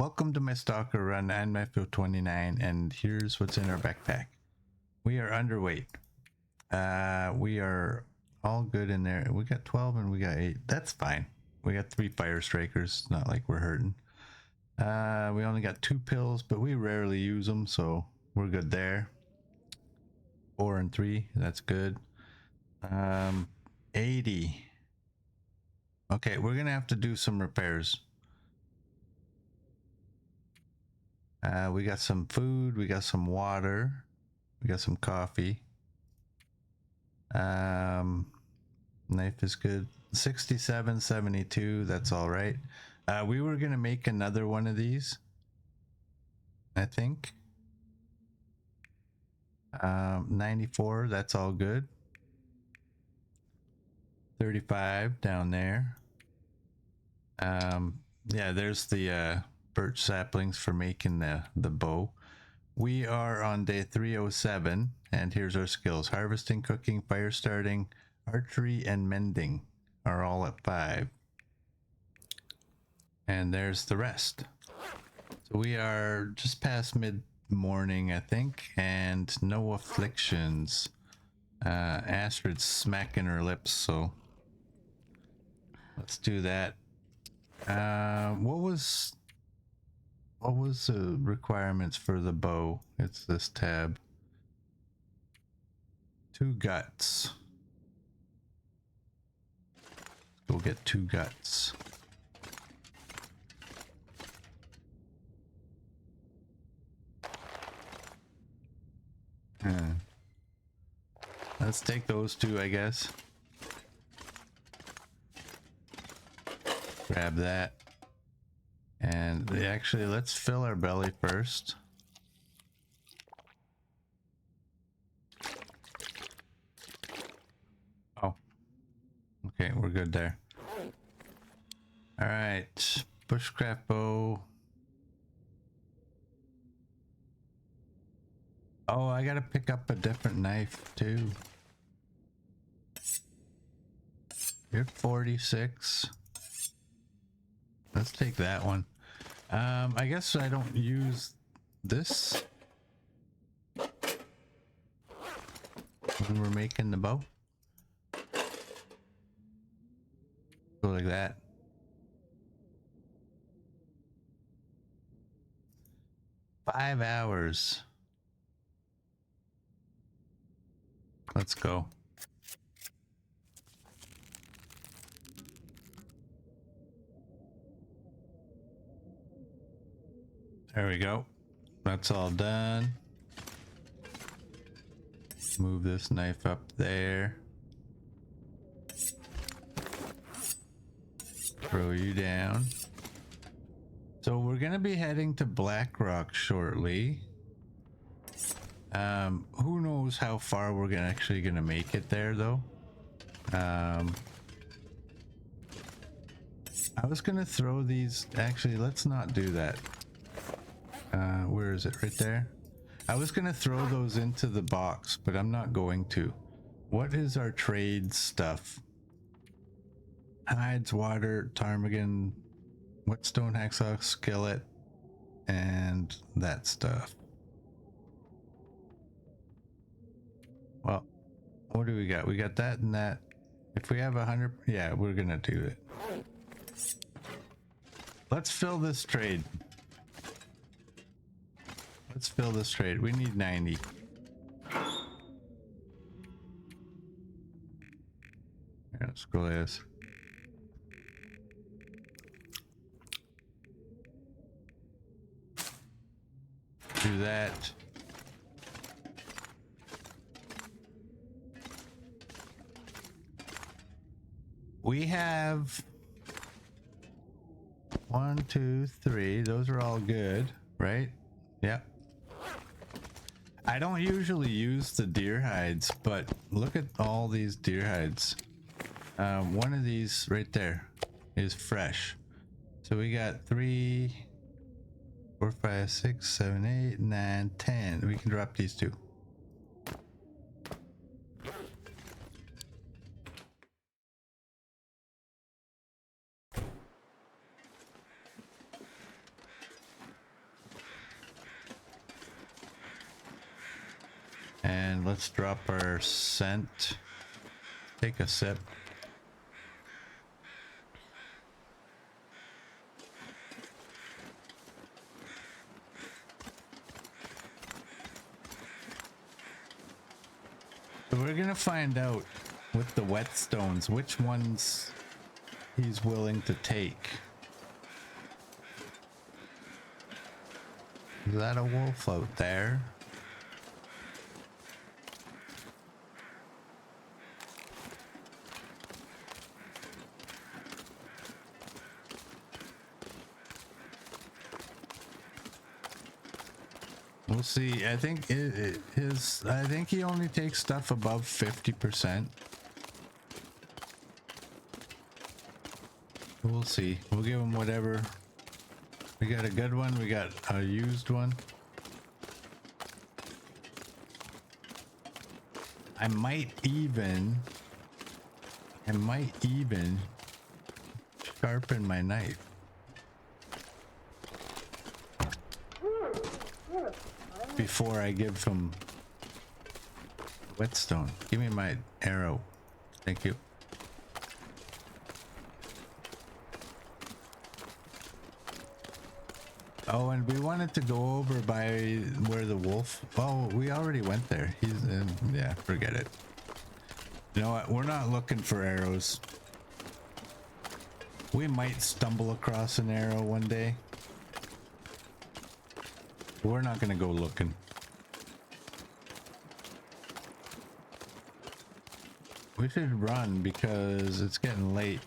Welcome to my Stalker run. I'm E82, and here's what's in our backpack. We are underweight. We are all good in there. We got 12 and we got 8. That's fine. We got 3 fire strikers. Not like we're hurting. We only got 2 pills, but we rarely use them, so we're good there. 4 and 3. That's good. 80. Okay, we're gonna have to do some repairs. We got some food, we got some water, we got some coffee. Knife is good. 67, 72, that's all right. We were gonna make another one of these, I think. 94, that's all good. 35 down there. Yeah, there's the birch saplings for making the bow. We are on day 307, and here's our skills. Harvesting, cooking, fire starting, archery, and mending are all at 5. And there's the rest. So we are just past mid-morning, I think, and no afflictions. Astrid's smacking her lips, so let's do that. What was the requirements for the bow? It's this tab. 2 guts. Go get 2 guts. Let's take those 2, I guess. Grab that. And actually, let's fill our belly first. Oh. Okay, we're good there. Alright. Bushcraft bow. Oh, I gotta pick up a different knife too. You're 46. Let's take that one. I guess I don't use this when we're making the bow. Go like that. Five hours. Let's go. There we go. That's all done. Move this knife up there. Throw you down. So we're gonna be heading to Blackrock shortly. Who knows how far we're actually gonna make it there though. I was gonna throw these, actually let's not do that. Where is it? Right there. I was gonna throw those into the box, but I'm not going to. What is our trade stuff? Hides, water, ptarmigan, whetstone, hacksaw, skillet, and that stuff. Well, what do we got? We got that and that. If we have 100, yeah, we're gonna do it. Let's fill this trade. Let's fill this trade. We need 90. Here, let's go this. Do that. We have 1, 2, 3. Those are all good, right? Yep. I don't usually use the deer hides, but look at all these deer hides. One of these right there is fresh. So we got 3, 4, 5, 6, 7, 8, 9, 10. We can drop these 2. And let's drop our scent. Take a sip. So we're gonna find out with the whetstones which ones he's willing to take. Is that a wolf out there? We'll see. I think I think he only takes stuff above 50%. We'll see. We'll give him whatever. We got a good one. We got a used one. I might even sharpen my knife. Before I give him whetstone. Give me my arrow. Thank you. Oh, and we wanted to go over by where the wolf... Oh, we already went there. He's in... Yeah, forget it. You know what? We're not looking for arrows. We might stumble across an arrow one day. We're not gonna go looking. We should run because it's getting late.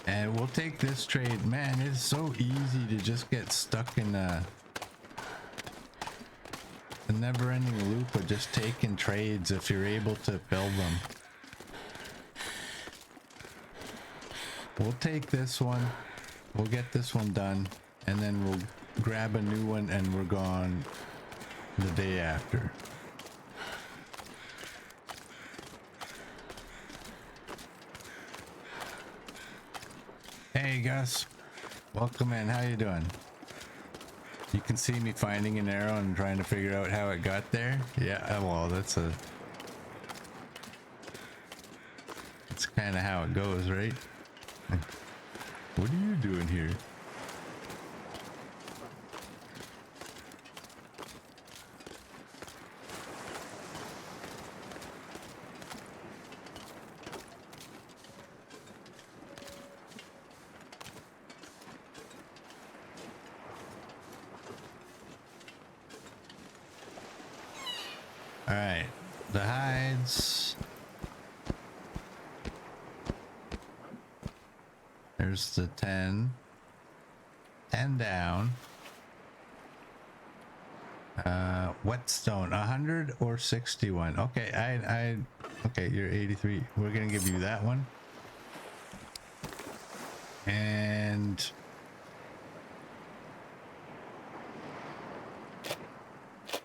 And we'll take this trade. Man, it's so easy to just get stuck in a never-ending loop of just taking trades if you're able to fill them. We'll take this one. We'll get this one done, and then we'll grab a new one, and we're gone the day after. Hey Gus, welcome in. How you doing? You can see me finding an arrow and trying to figure out how it got there. Yeah, well, that's kind of how it goes, right? What are you doing here? All right, the hides. There's the 10 down. Whetstone 100 or 61. Okay, okay, you're 83. We're gonna give you that one. And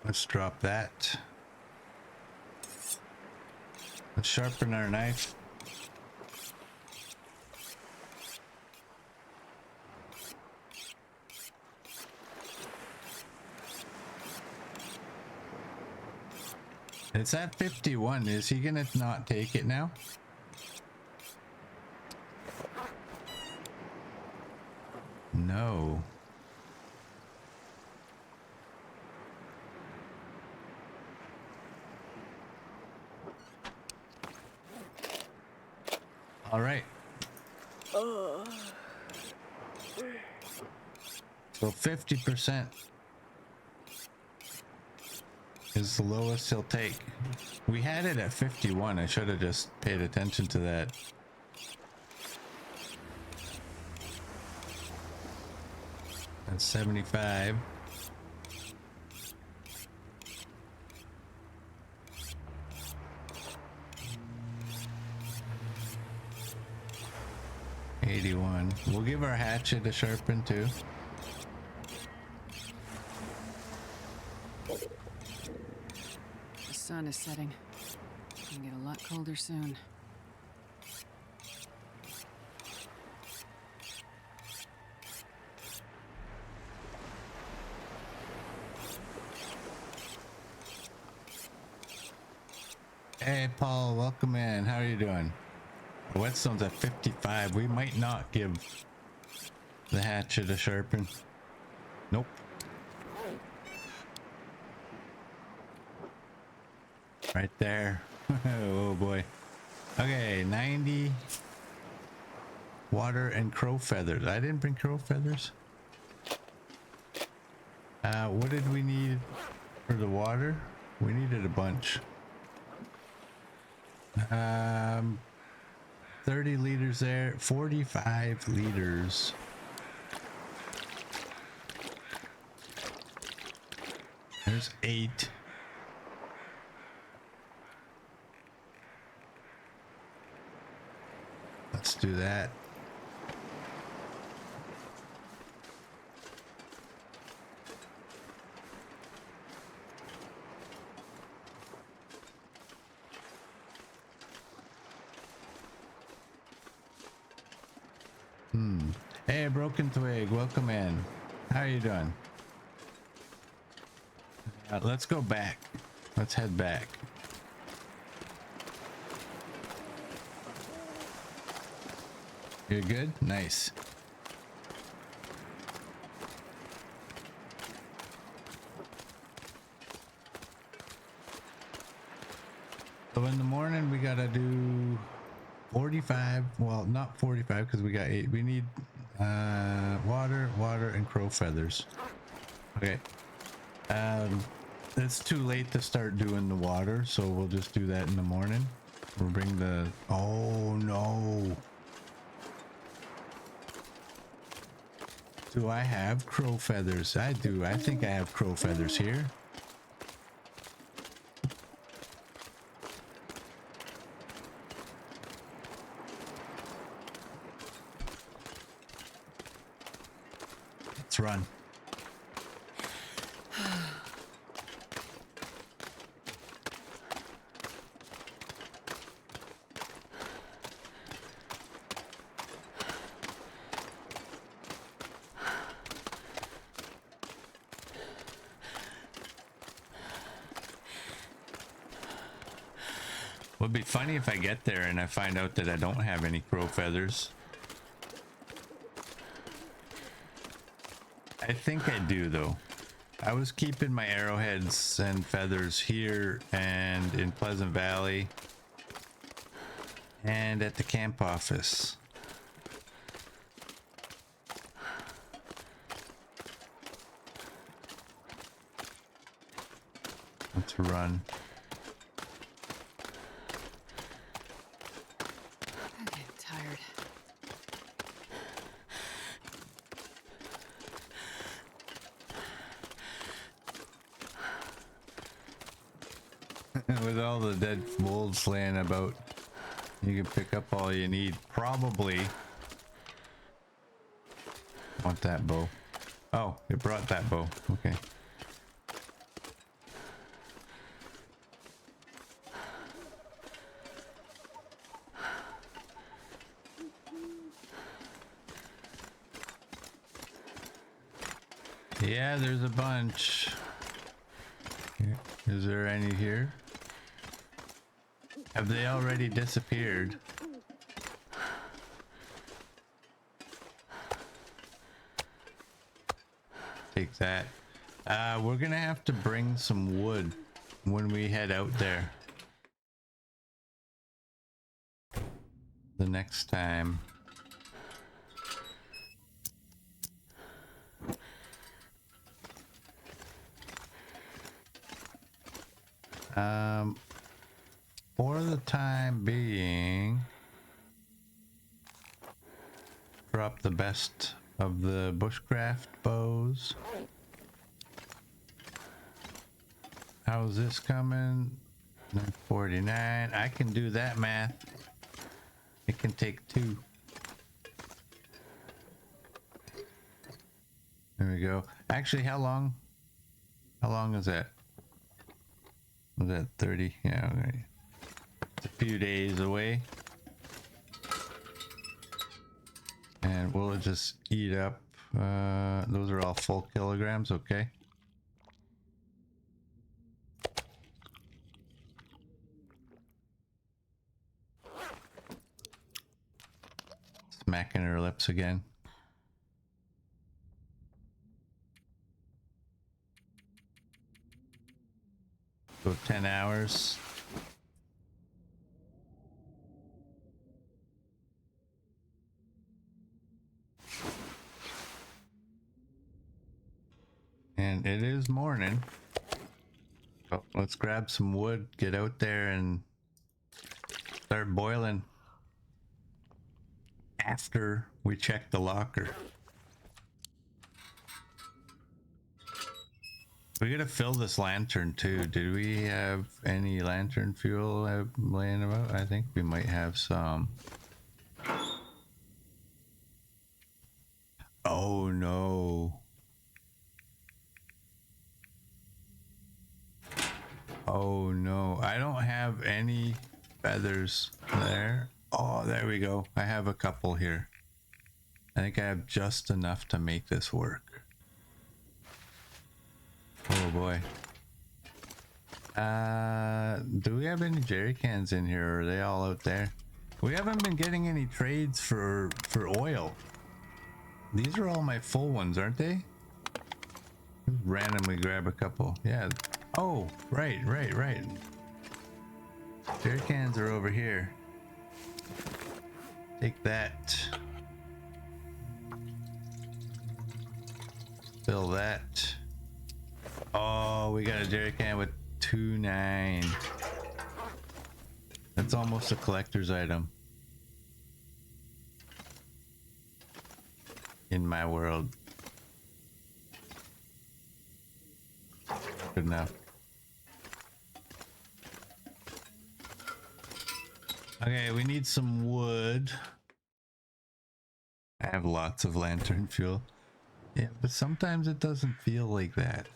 let's drop that. Let's sharpen our knife. It's at 51. Is he gonna not take it now? No. All right. So 50% is the lowest he'll take. We had it at 51. I should have just paid attention to that. That's 75. $81. We'll give our hatchet a sharpen too. The sun is setting. It's gonna get a lot colder soon. Hey Paul, welcome in. How are you doing? Whetstone's at 55. We might not give the hatchet a sharpen. Nope. Right there. Oh boy. Okay, 90 water and crow feathers. I didn't bring crow feathers. What did we need for the water? We needed a bunch. 30 liters there, 45 liters. There's 8. Let's do that. Hey, Broken Twig, welcome in. How are you doing? Let's go back. Let's head back. You're good? Nice. So in the morning we gotta do 45. Well, not 45 because we got 8. We need water, and crow feathers. Okay. It's too late to start doing the water, so we'll just do that in the morning. We'll bring the... Oh no. Do I have crow feathers? I do. I think I have crow feathers here. Let's run. Would be funny if I get there and I find out that I don't have any crow feathers. I think I do though. I was keeping my arrowheads and feathers here and in Pleasant Valley and at the camp office. Let's run. I'm getting tired. With all the dead wolves laying about, you can pick up all you need. Probably want that bow. Oh, it brought that bow. Okay. Yeah, there's a bunch. Is there any here? Have they already disappeared? Take that. We're gonna have to bring some wood when we head out there. The next time. For the time being, drop the best of the bushcraft bows. How's this coming? 49. I can do that math. It can take 2. There we go. Actually, how long is that? Was that 30? Yeah, okay. It's a few days away. And we'll just eat up. Those are all full kilograms, okay. Smacking her lips again. Go 10 hours. And it is morning. So let's grab some wood, get out there and start boiling after we check the locker. We gotta fill this lantern too. Did we have any lantern fuel laying about? I think we might have some. Oh no. Oh no. I don't have any feathers there. Oh, there we go. I have a couple here. I think I have just enough to make this work. Oh boy. Do we have any jerry cans in here, or are they all out there? We haven't been getting any trades for oil. These are all my full ones, aren't they? Randomly grab a couple. Yeah. Oh, right. Jerry cans are over here. Take that. Fill that. Oh, we got a jerry can with 2.9. That's almost a collector's item in my world. Good enough. Okay, we need some wood. I have lots of lantern fuel. Yeah, but sometimes it doesn't feel like that.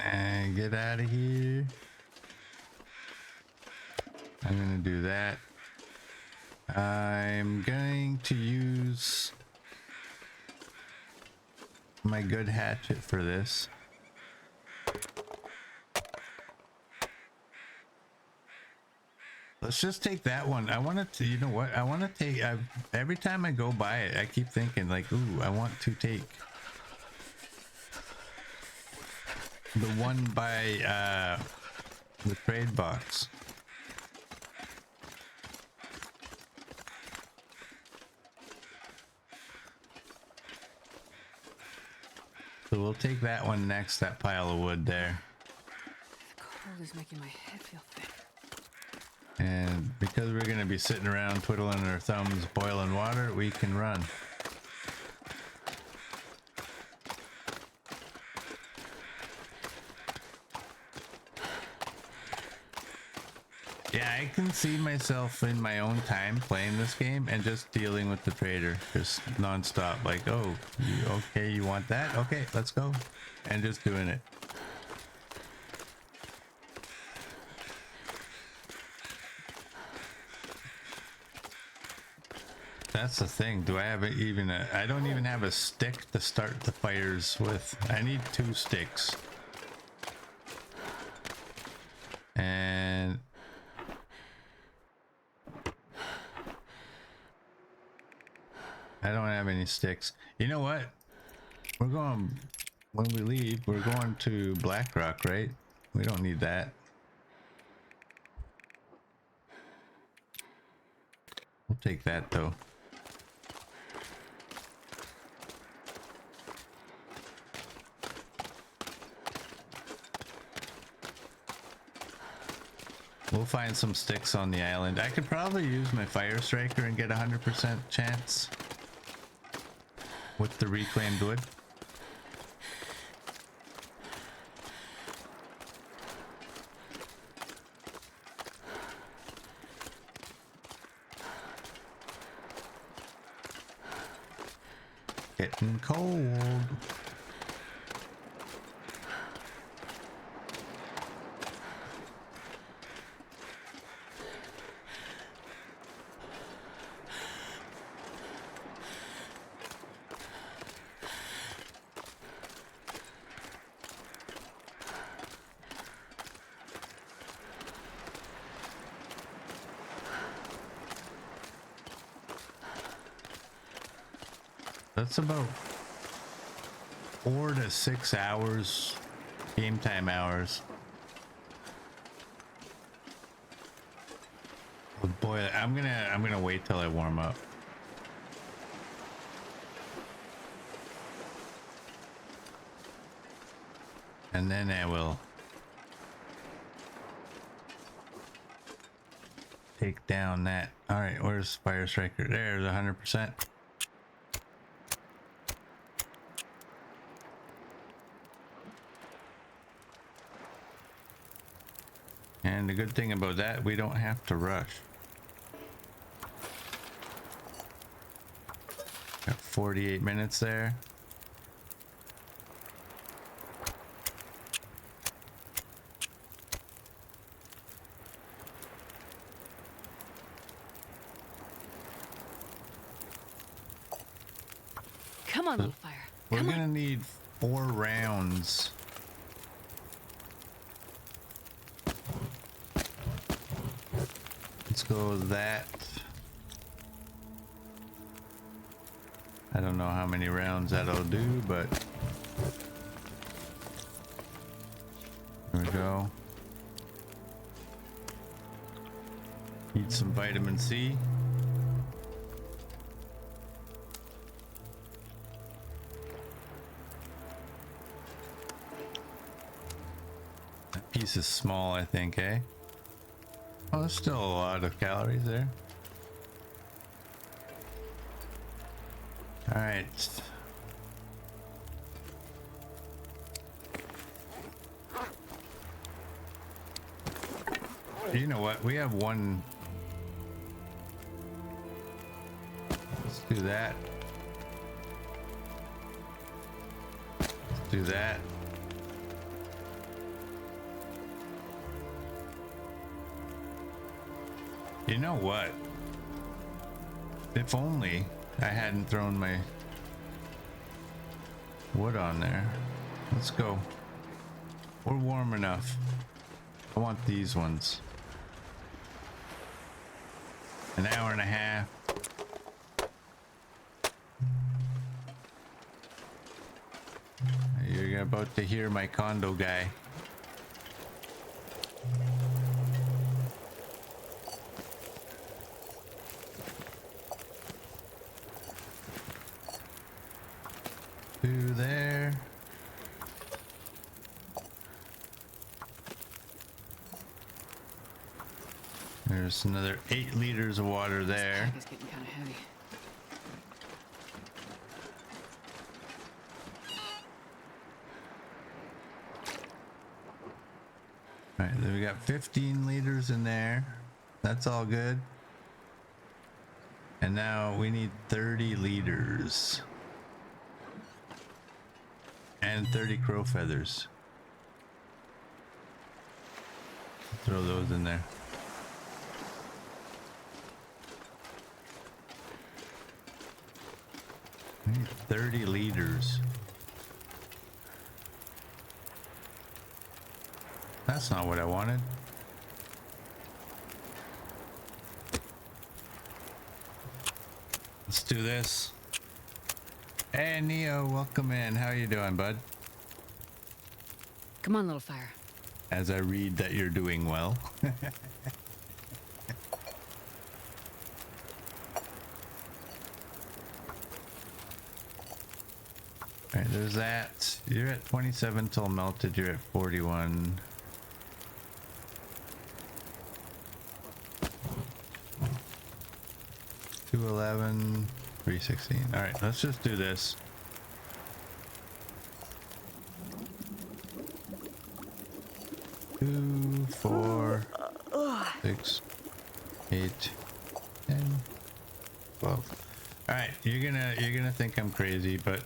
And get out of here. I'm gonna do that. I'm going to use my good hatchet for this. Let's just take that one. I want to, you know what? I want to take, every time I go by it, I keep thinking like, ooh, I want to take the one by the trade box. So we'll take that one next, that pile of wood there. The cold is making my head feel thick. And because we're going to be sitting around twiddling our thumbs, boiling water, we can run. Yeah, I can see myself in my own time playing this game and just dealing with the trader just non-stop. Like, oh, okay, you want that? Okay, let's go. And just doing it. That's the thing. Do I have even a... I don't even have a stick to start the fires with. I need 2 sticks. And... I don't have any sticks. You know what? We're going... When we leave, we're going to Blackrock, right? We don't need that. We'll take that, though. We'll find some sticks on the island. I could probably use my fire striker and get 100% chance with the reclaimed wood. Getting cold. That's about 4 to 6 hours game time hours. Oh boy, I'm gonna wait till I warm up. And then I will take down that. All right, where's Fire Striker? There's 100%. And the good thing about that, we don't have to rush. Got 48 minutes there. Come on, little fire. We're Come gonna on. need 4 rounds. Let's go with that. I don't know how many rounds that'll do, but there we go. Need some vitamin C. That piece is small, I think, eh? Oh, there's still a lot of calories there. All right. You know what? We have one. Let's do that. Let's do that. You know what? If only I hadn't thrown my wood on there. Let's go. We're warm enough. I want these ones. An hour and a half. You're about to hear my condo guy. Two there. There's another 8 liters of water there. It's getting kind of heavy. All right, then we got 15 liters in there. That's all good. And now we need 30 liters. And 30 crow feathers. Throw those in there. We need 30 liters. That's not what I wanted. Let's do this. Hey Neo, welcome in. How you doing, bud? Come on, little fire. As I read that you're doing well. Alright, there's that. You're at 27 till melted, you're at 41. $211, $316. Alright, let's just do this. Two, 4, 6, 8, 10, 12. Alright, you're gonna think I'm crazy, but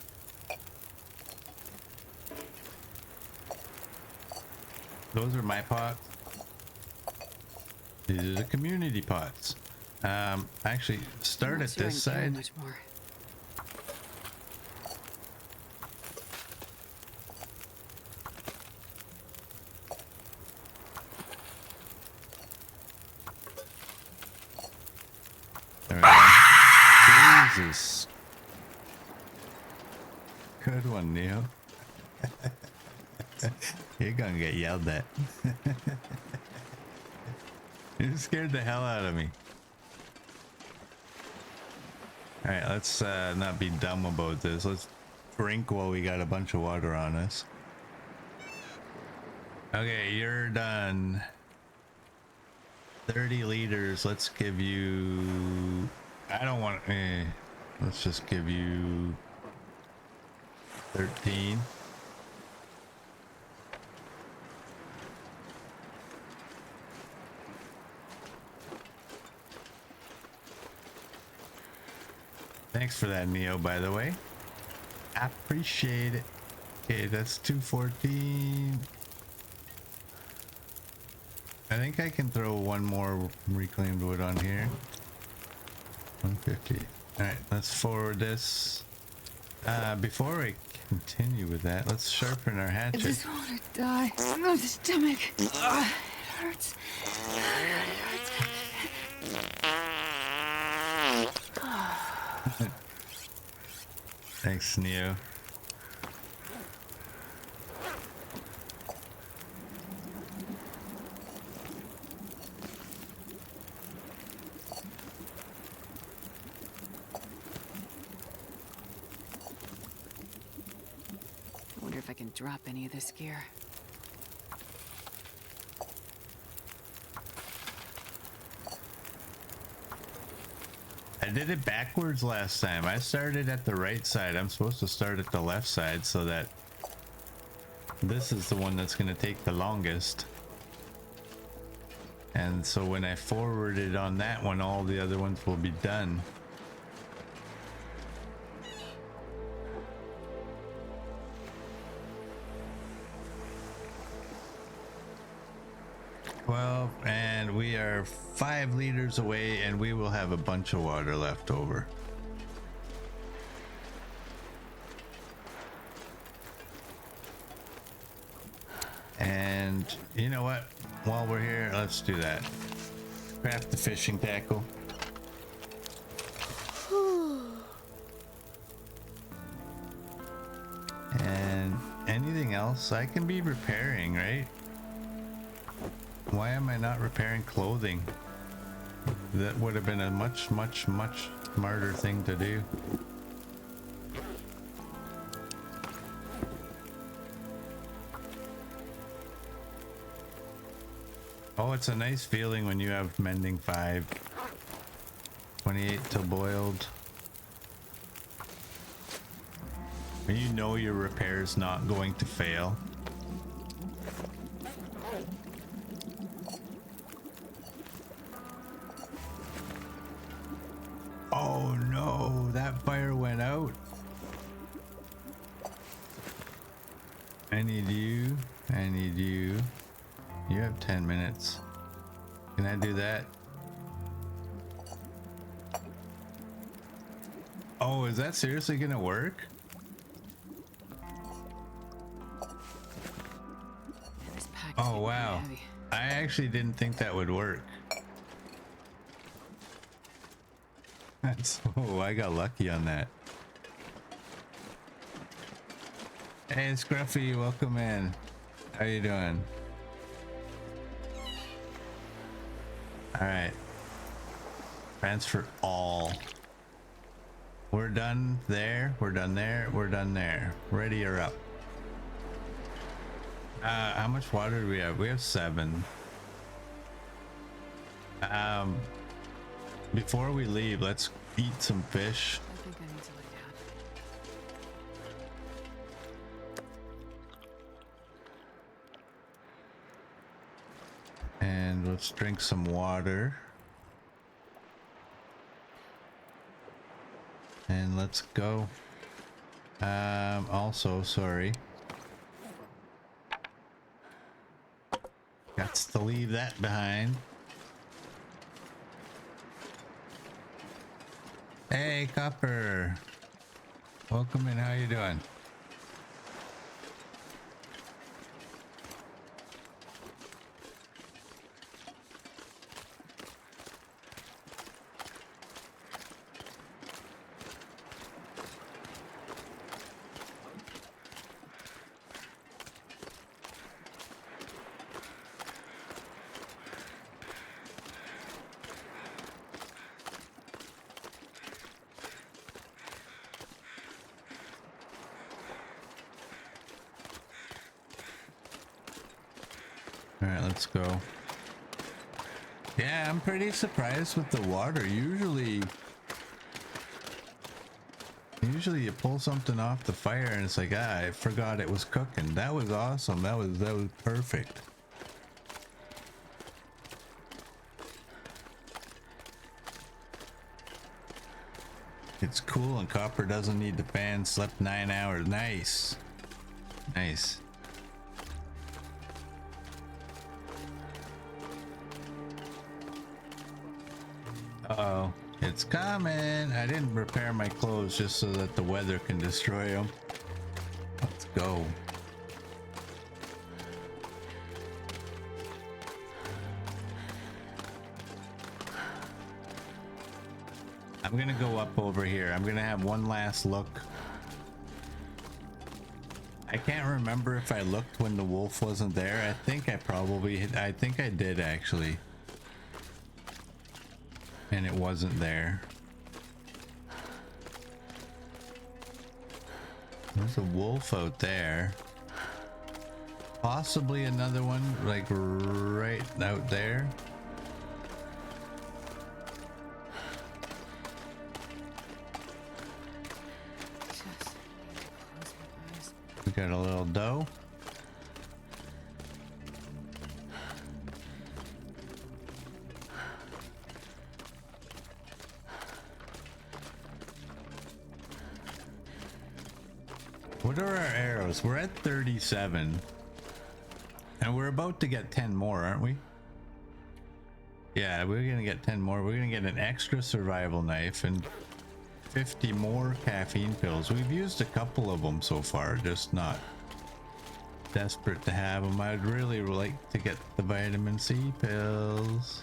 those are my pots. These are the community pots. Actually, start at this side. Much more. There we go. Jesus. Good one, Neo. You're gonna get yelled at. You scared the hell out of me. Alright, let's not be dumb about this. Let's drink while we got a bunch of water on us. Okay, you're done. 30 liters. Let's give you... I don't want... let's just give you 13. Thanks for that, Neo, by the way. I appreciate it. Okay, that's 214. I think I can throw one more reclaimed wood on here. 150. Alright, let's forward this. Before we continue with that, let's sharpen our I hatchet. just want to die. Oh, the stomach. It hurts. It hurts. Thanks, Neo. I wonder if I can drop any of this gear. I did it backwards last time. I started at the right side. I'm supposed to start at the left side so that this is the one that's going to take the longest. And so when I forward it on that one, all the other ones will be done. Well, and we are 5 liters away, and we will have a bunch of water left over. And you know what? While we're here, let's do that. Craft the fishing tackle. And anything else I can be repairing, right? Why am I not repairing clothing? That would have been a much smarter thing to do. Oh, it's a nice feeling when you have mending 5. 28 till boiled. When you know your repair's not going to fail. Oh no, that fire went out. I need you. I need you. You have 10 minutes. Can I do that? Oh, is that seriously gonna work? This pack is Oh getting wow. heavy. I actually didn't think that would work. That's, oh, I got lucky on that. Hey, Scruffy, welcome in. How you doing? All right. Transfer all. We're done there. We're done there. We're done there. Ready or up. How much water do we have? We have 7. Before we leave, let's eat some fish. I think I need to lay down. And let's drink some water. And let's go. Also, sorry. Got to leave that behind. Hey, Copper. Welcome in. How you doing? Let's go. Yeah, I'm pretty surprised with the water. Usually you pull something off the fire and it's like, ah, I forgot it was cooking. That was awesome. That was perfect. It's cool and copper doesn't need the fan. Slept 9 hours. Nice. Nice. Uh-oh. It's coming. I didn't repair my clothes just so that the weather can destroy them. Let's go. I'm gonna go up over here. I'm gonna have one last look. I can't remember if I looked when the wolf wasn't there. I think I probably I think I did actually. And it wasn't there. There's a wolf out there. Possibly another one like right out there. We got a little doe. What are our arrows? We're at 37. And we're about to get 10 more, aren't we? Yeah, we're gonna get 10 more. We're gonna get an extra survival knife and 50 more caffeine pills. We've used a couple of them so far, just not desperate to have them. I'd really like to get the vitamin C pills.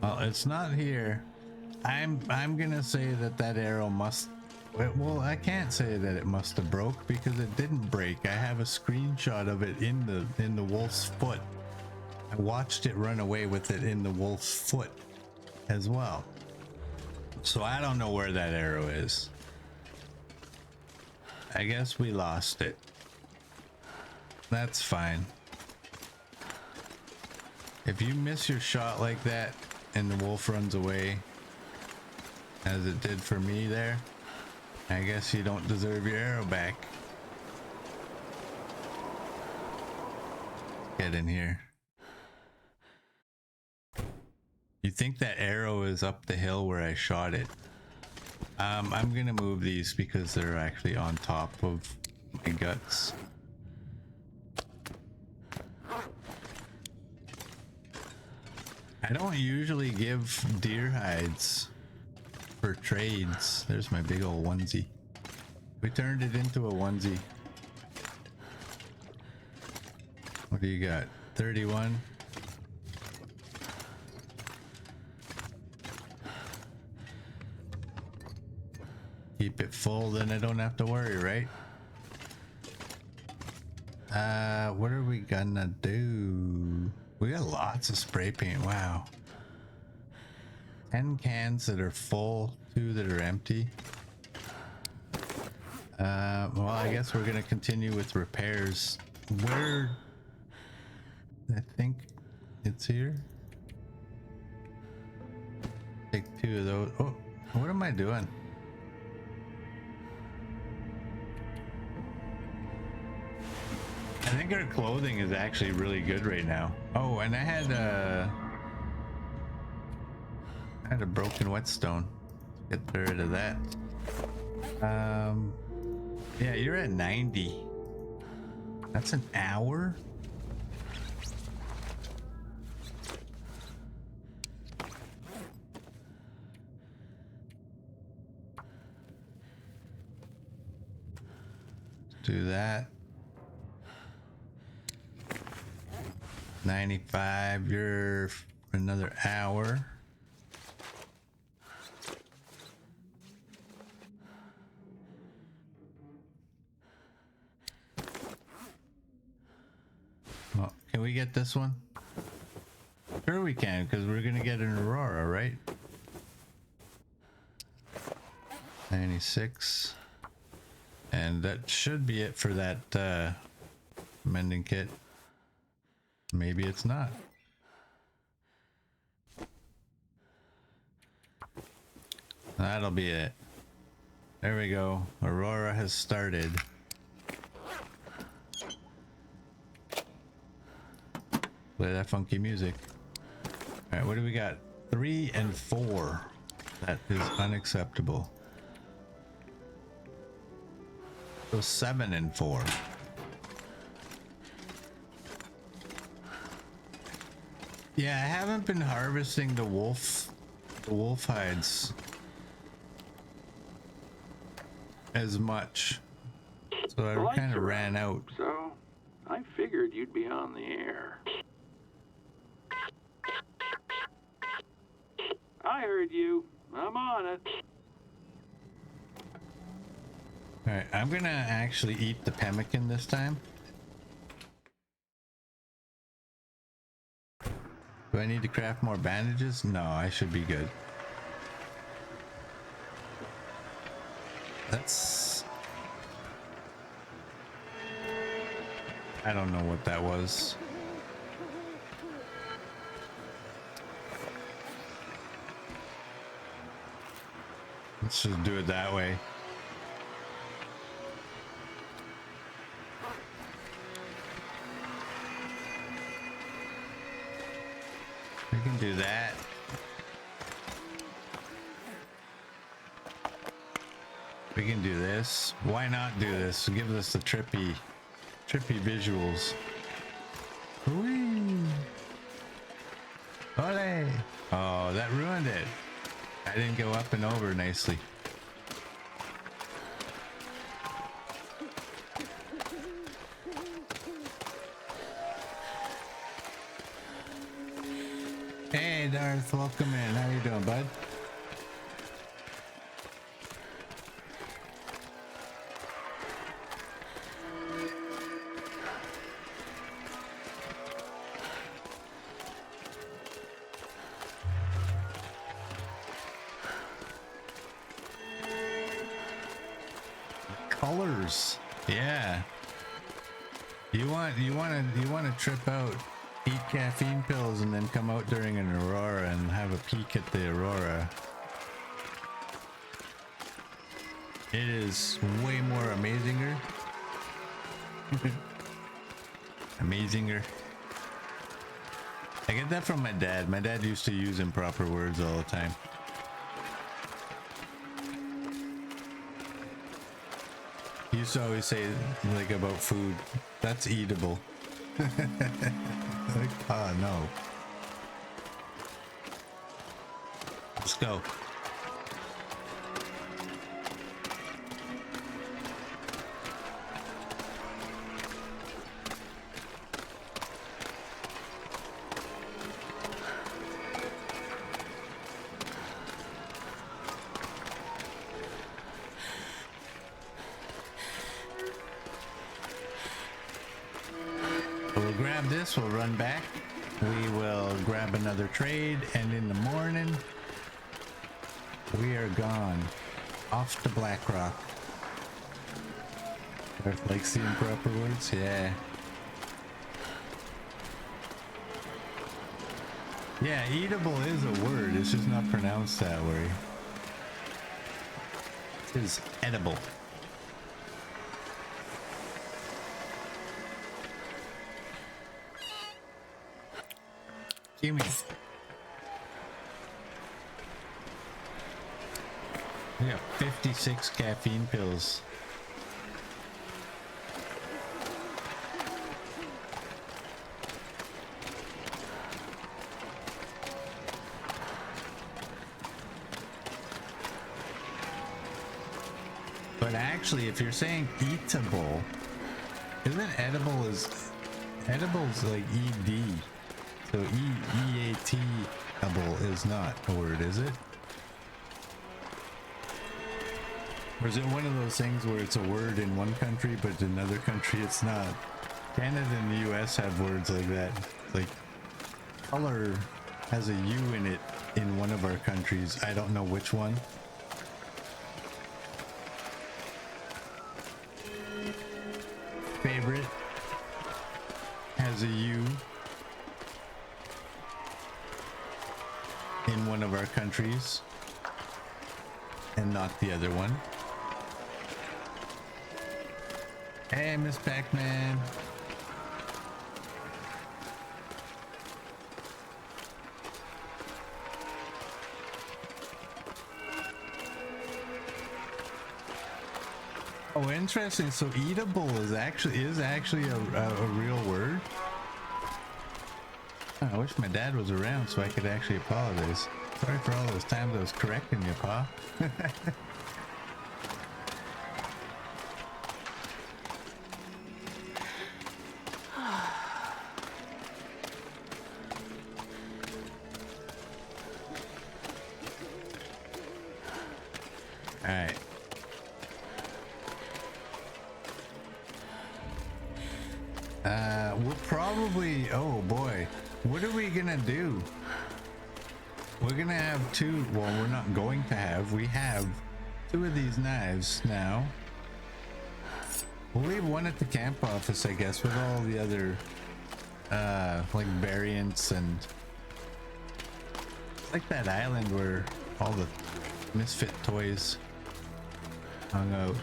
Well, it's not here. I'm gonna say that arrow must. Well, I can't say that it must have broke because it didn't break. I have a screenshot of it in the wolf's foot. I watched it run away with it in the wolf's foot as well. So I don't know where that arrow is. I guess we lost it. That's fine. If you miss your shot like that and the wolf runs away, as it did for me there, I guess you don't deserve your arrow back. Get in here. You think that arrow is up the hill where I shot it? I'm gonna move these because they're actually on top of my guts. I don't usually give deer hides for trades. There's my big old onesie. We turned it into a onesie. What do you got? 31. Keep it full, then I don't have to worry, right? What are we gonna do? We got lots of spray paint. Wow. 10 cans that are full, 2 that are empty. Well, I guess we're gonna continue with repairs. Where? I think it's here. Take 2 of those. Oh, what am I doing? I think our clothing is actually really good right now. Oh, and I had a broken whetstone. Get rid of that. Yeah, you're at 90. That's an hour. Let's do that. 95, you're another hour. Well, can we get this one? Sure we can, because we're gonna get an Aurora, right? 96. And that should be it for that mending kit. Maybe it's not. That'll be it. There we go. Aurora has started. Play that funky music. All right, what do we got? 3 and 4. That is unacceptable. So 7 and 4. Yeah, I haven't been harvesting the wolf hides as much. So I kind of ran out. So I figured you'd be on the air. I heard you. I'm on it. Alright, I'm gonna actually eat the pemmican this time. Do I need to craft more bandages? No, I should be good. That's... I don't know what that was. Let's just do it that way. We can do that. We can do this. Why not do this? Give us the trippy visuals. Whee! Ole! Oh, that ruined it. I didn't go up and over nicely. Hey Darth, welcome in. How you doing, bud? Colors. Yeah. You want to trip out, eat caffeine pills, and then come out during an aurora and have a peek at the aurora. It is way more amazinger. Amazinger. I get that from my dad. My dad used to use improper words all the time. He used to always say, like, about food, that's eatable. Like, oh no. Let's go. We'll grab this, we'll run back. We will grab another trade, and in the morning, we are gone. Off to Blackrock. Like seeing proper words? Yeah. Yeah, eatable is a word, it's just not pronounced that way. It is edible. Gimme. We got 56 caffeine pills. But actually, if you're saying eatable, isn't edible's like ED? So E82 is not a word, is it? Or is it one of those things where it's a word in one country, but in another country it's not? Canada and the US have words like that. Like, color has a U in it in one of our countries. I don't know which one. favorite has a U in one of our countries and not the other one. Hey, Miss Pac-Man. Oh, interesting. So eatable is actually a real word. Oh, I wish my dad was around so I could actually apologize. Sorry for all those times I was correcting you, Pa. All right. We're probably, oh boy, what are we gonna do? We're gonna have two, well, we're not going to have, we have two of these knives now. We'll leave one at the camp office, I guess, with all the other, like variants and like that island where all the misfit toys hung out.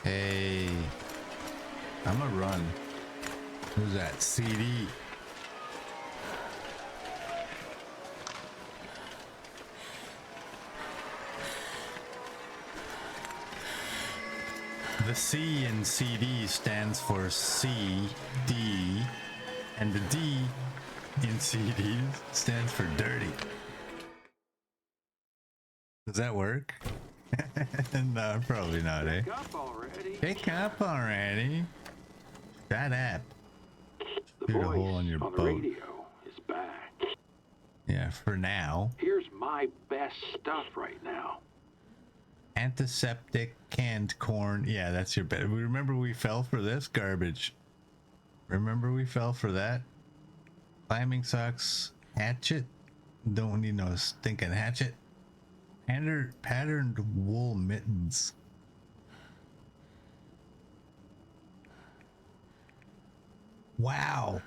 Hey, I'm gonna run. Who's that? CD. The C in CD stands for C, D, and the D in CD stands for dirty. Does that work? No, probably not, eh? Wake up already. Wake up already. Shut up. The Shoot a voice hole in your on the boat. radio is back. Yeah, for now. Here's my best stuff right now. Antiseptic, canned corn. Yeah, that's your bet. Remember we fell for this garbage. Remember we fell for that? Climbing socks, hatchet. Don't need no stinking hatchet. Patterned wool mittens. Wow.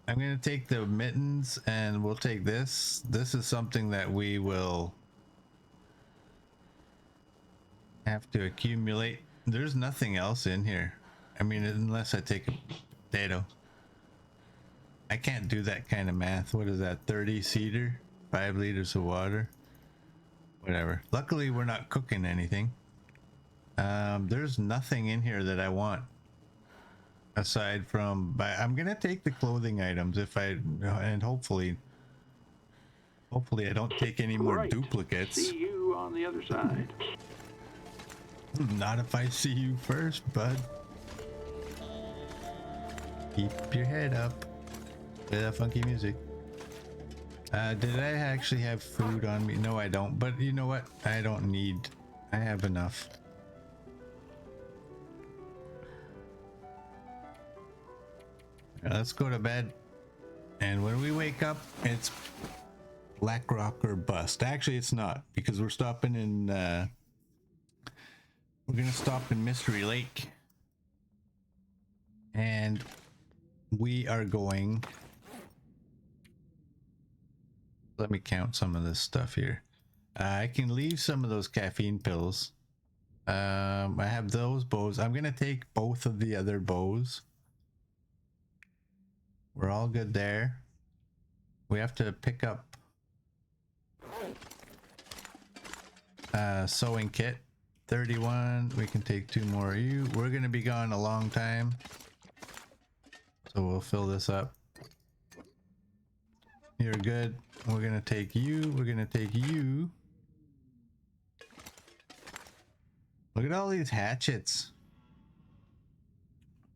I'm going to take the mittens and we'll take this. This is something that we will have to accumulate. There's nothing else in here. I mean, unless I take a potato. I can't do that kind of math. What is that? 30 cedar? 5 liters of water? Whatever. Luckily, we're not cooking anything. There's nothing in here that I want. Aside from, I'm gonna take the clothing items and hopefully I don't take any more Right. duplicates. See you on the other side. Not if I see you first, bud. Keep your head up. Play that funky music. Did I actually have food on me? No, I don't. But you know what? I don't need. I have enough. Let's go to bed. And when we wake up, it's Black Rock or bust. Actually, it's not, because we're stopping in. We're gonna stop in Mystery Lake, and we are going. Let me count some of this stuff here. I can leave some of those caffeine pills. I have those bows. I'm gonna take both of the other bows. We're all good there. We have to pick up sewing kit 31. We can take 2 more. We're gonna be gone a long time, so we'll fill this up. You're good. We're gonna take you. We're gonna take you. Look at all these hatchets.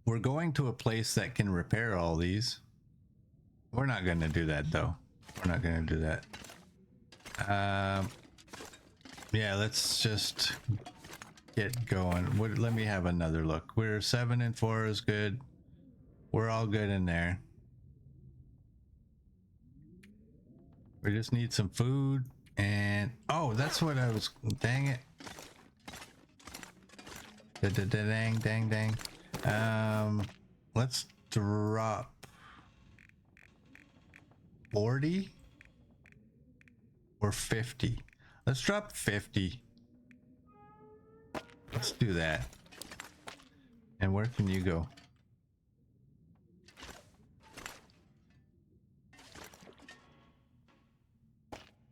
We're going to a place that can repair all these. We're not going to do that though. We're not going to do that. Yeah, let's just get going. Let me have another look. We're 7 and 4 is good. We're all good in there. We just need some food and oh, that's what I was. Dang it. Dang, dang, dang. Let's drop 40 or 50. Let's drop 50. Let's do that. And where can you go?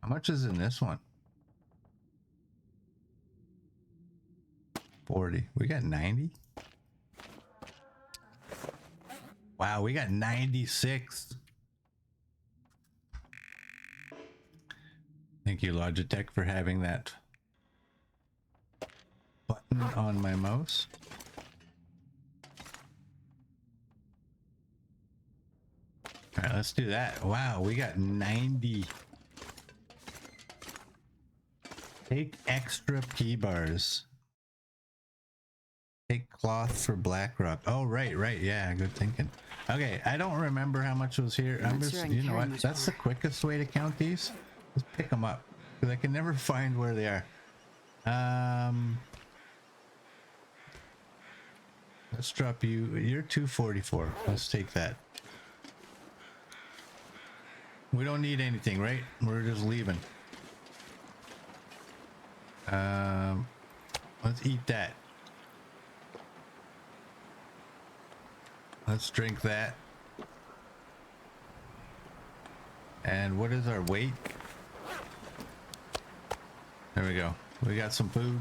How much is in this one? 40. We got 90. Wow, we got 96. Thank you, Logitech, for having that button on my mouse. All right, let's do that. Wow, we got 90. Take extra P bars. Take cloth for Blackrock. Oh, right, yeah, good thinking. Okay, I don't remember how much was here. I'm just, sure I you can know carry what? much That's more. the quickest way to count these. Just pick them up because I can never find where they are. Let's drop you. You're 244. Let's take that. We don't need anything, right? We're just leaving. Let's eat that. Let's drink that. And what is our weight? There we go. We got some food.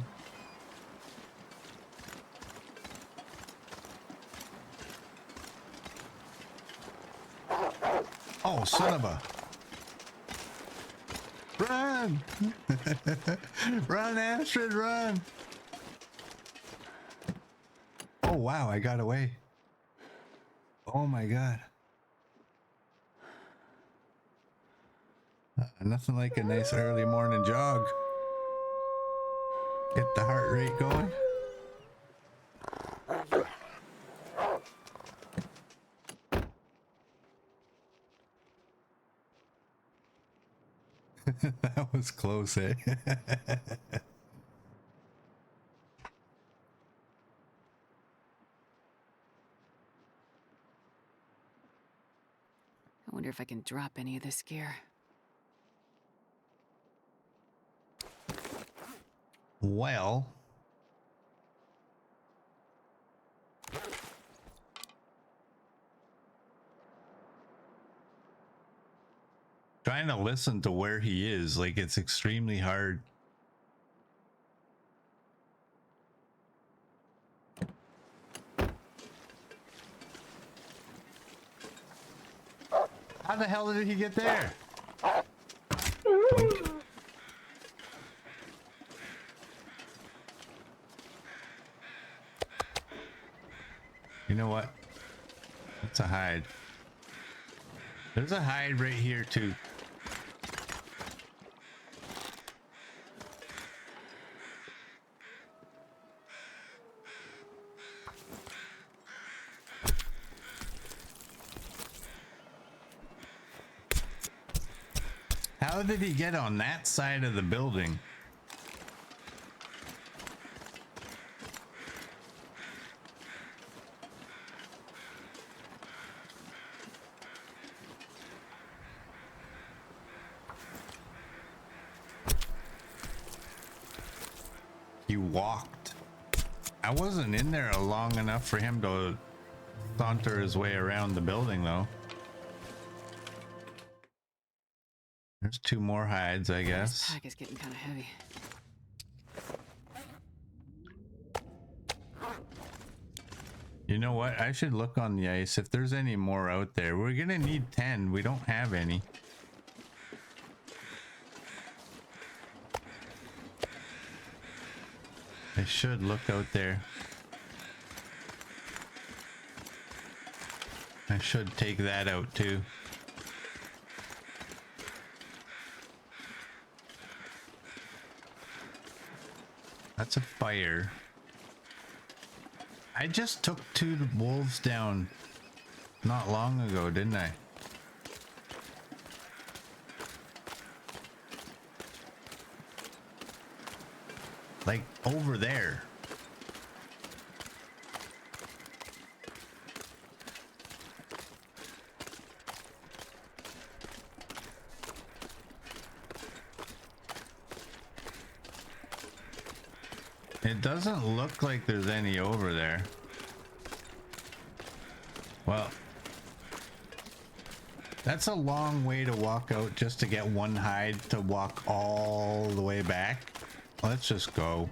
Oh, son of a... Run! Run, Astrid, run! Oh, wow, I got away. Oh my god. Nothing like a nice early morning jog. Get the heart rate going. That was close, eh? I wonder if I can drop any of this gear. Well, trying to listen to where he is, like it's extremely hard. How the hell did he get there? You know what? It's a hide. There's a hide right here too. How did he get on that side of the building? He walked. I wasn't in there long enough for him to saunter his way around the building though. There's 2 more hides, I This guess. pack is getting kind of heavy. You know what? I should look on the ice if there's any more out there. We're gonna need 10. We don't have any. I should look out there. I should take that out too. That's a fire. I just took 2 wolves down not long ago, didn't I? Like over there. It doesn't look like there's any over there. Well, that's a long way to walk out just to get one hide to walk all the way back. Let's just go.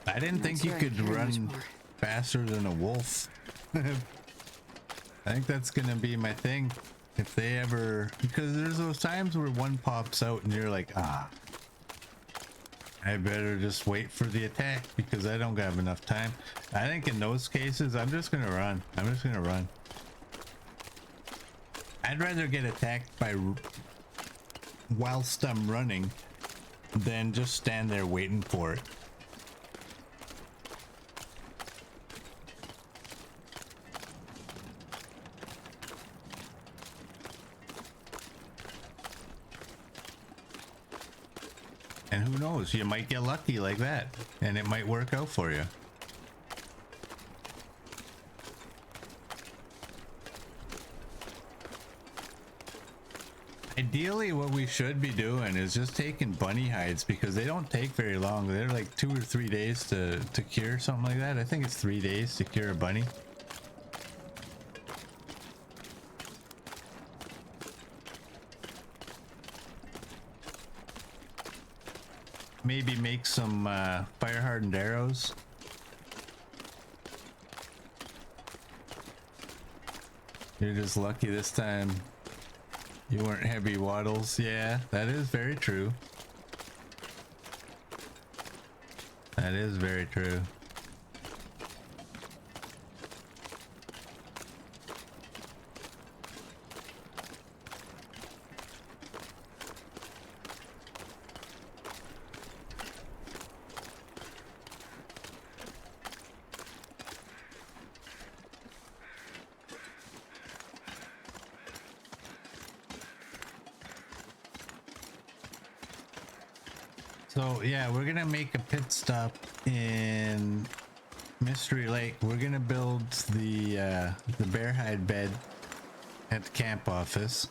I didn't think you could run faster than a wolf. I think that's gonna be my thing. If they ever, because there's those times where one pops out and you're like, ah, I better just wait for the attack because I don't have enough time. I think in those cases, I'm just gonna run. I'm just gonna run. I'd rather get attacked by whilst I'm running than just stand there waiting for it. And who knows, you might get lucky like that and it might work out for you. Ideally, what we should be doing is just taking bunny hides because they don't take very long. They're like 2 or 3 days to cure, something like that. I think it's 3 days to cure a bunny. Maybe make some fire hardened arrows. You're just lucky this time you weren't heavy waddles. Yeah, that is very true. That is very true. So yeah, we're gonna make a pit stop in Mystery Lake. We're gonna build the bear hide bed at the camp office.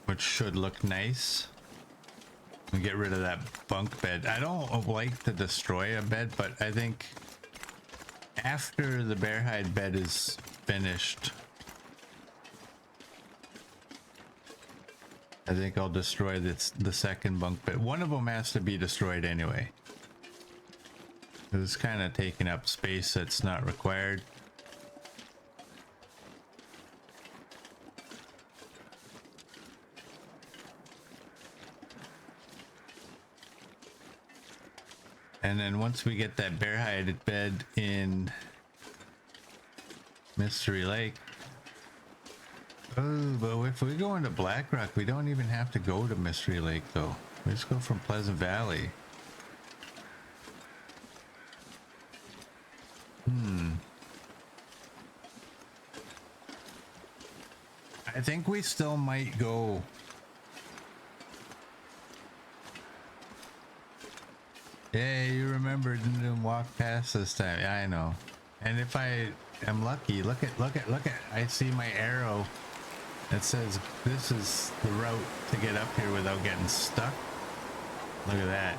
Which should look nice. And get rid of that bunk bed. I don't like to destroy a bed, but I think after the bear hide bed is finished, I think I'll destroy the second bunk bed. One of them has to be destroyed anyway. It's kind of taking up space that's not required. And then once we get that bear hide bed in Mystery Lake. Oh, but if we go into Blackrock, we don't even have to go to Mystery Lake though. We just go from Pleasant Valley. I think we still might go. Yeah, you remember didn't walk past this time. Yeah, I know. And if I am lucky, look at, I see my arrow that says this is the route to get up here without getting stuck. Look at that.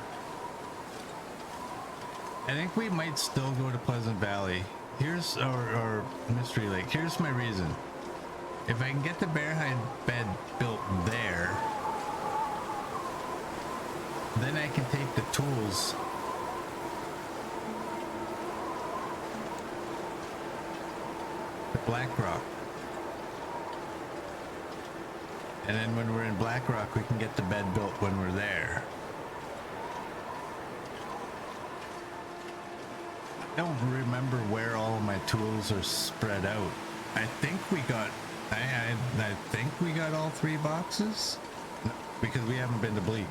I think we might still go to Pleasant Valley. Here's, or Mystery Lake. Here's my reason. If I can get the bear hide bed built there, then I can take the tools Blackrock. And then when we're in Blackrock, we can get the bed built when we're there. I don't remember where all of my tools are spread out. I think we got, I think we got all 3 boxes because we haven't been to Bleak.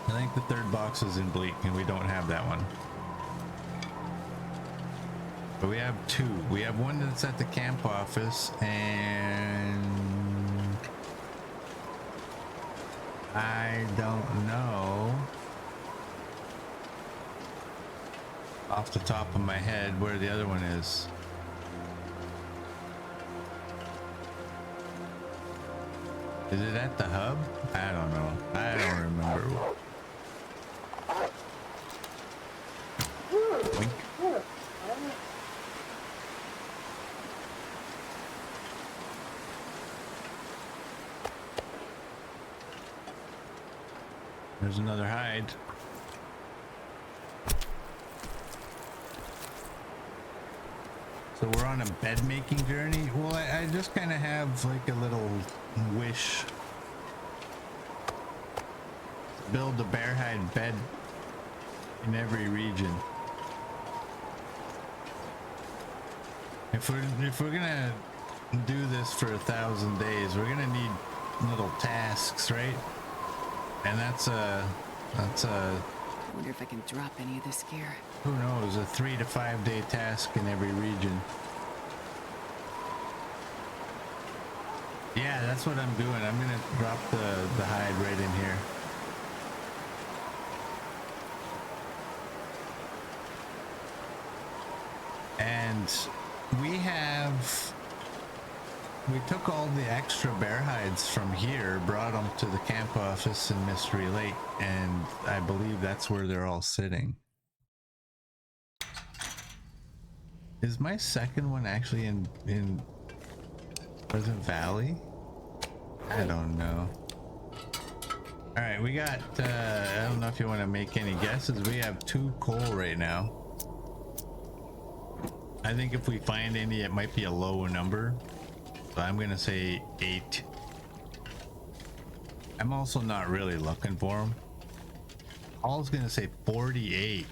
I think the 3rd box is in Bleak and we don't have that one. But we have 2. We have one that's at the camp office and I don't know off the top of my head where the other one is. Is it at the hub? I don't know. I don't remember. Wink. There's another hide. So we're on a bed making journey. Well, I just kind of have like a little wish to build a bear hide bed in every region. If we're gonna do this for 1,000 days, we're gonna need little tasks, right? And that's a I wonder if I can drop any of this gear. who knows, a 3 to 5 day task in every region. Yeah, that's what I'm doing. I'm gonna drop the hide right in here. And we took all the extra bear hides from here, brought them to the camp office in Mystery Lake, and I believe that's where they're all sitting. Is my second one actually in Pleasant Valley? I don't know. All right, we got, I don't know if you want to make any guesses. We have 2 coal right now. I think if we find any, it might be a low number. So I'm going to say 8. I'm also not really looking for them. Paul's going to say 48.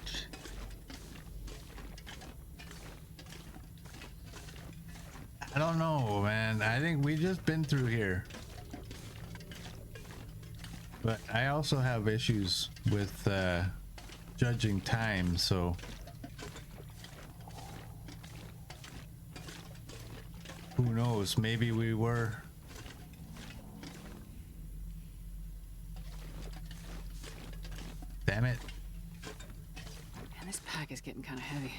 I don't know, man. I think we just been through here. But I also have issues with judging time, so who knows? Maybe we were. Damn it. Man, this pack is getting kind of heavy.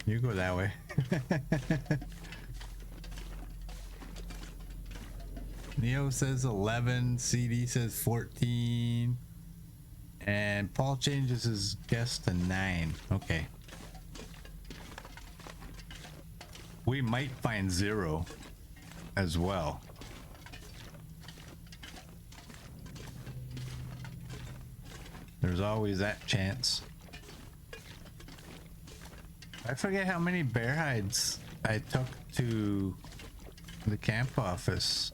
You go that way. Neo says 11, CD says 14, and Paul changes his guess to 9. Okay. We might find 0 as well. There's always that chance. I forget how many bear hides I took to the camp office.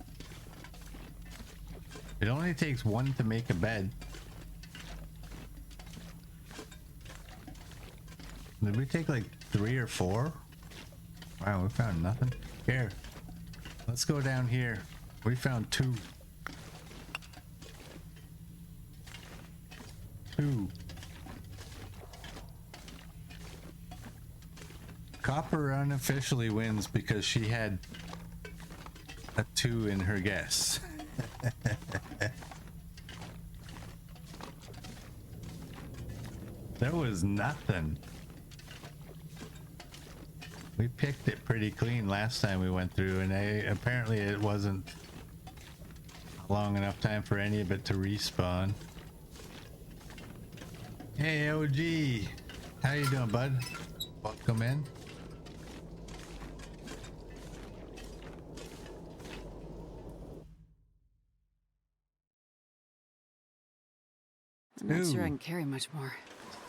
It only takes 1 to make a bed. Did we take like 3 or 4? Wow, we found nothing. Here, let's go down here. We found 2. 2. Copper unofficially wins because she had a 2 in her guess. There was nothing. We picked it pretty clean last time we went through, and apparently it wasn't a long enough time for any of it to respawn. Hey OG, how you doing, bud? Welcome in. I'm not sure I can carry much more.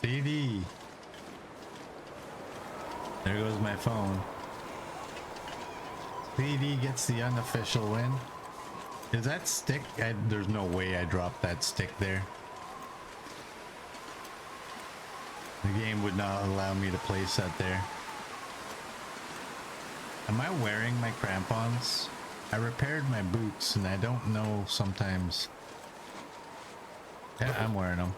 CD. There goes my phone. PD gets the unofficial win. Is that stick? There's no way I dropped that stick there. The game would not allow me to place that there. Am I wearing my crampons? I repaired my boots and I don't know sometimes. Yeah, I'm wearing them.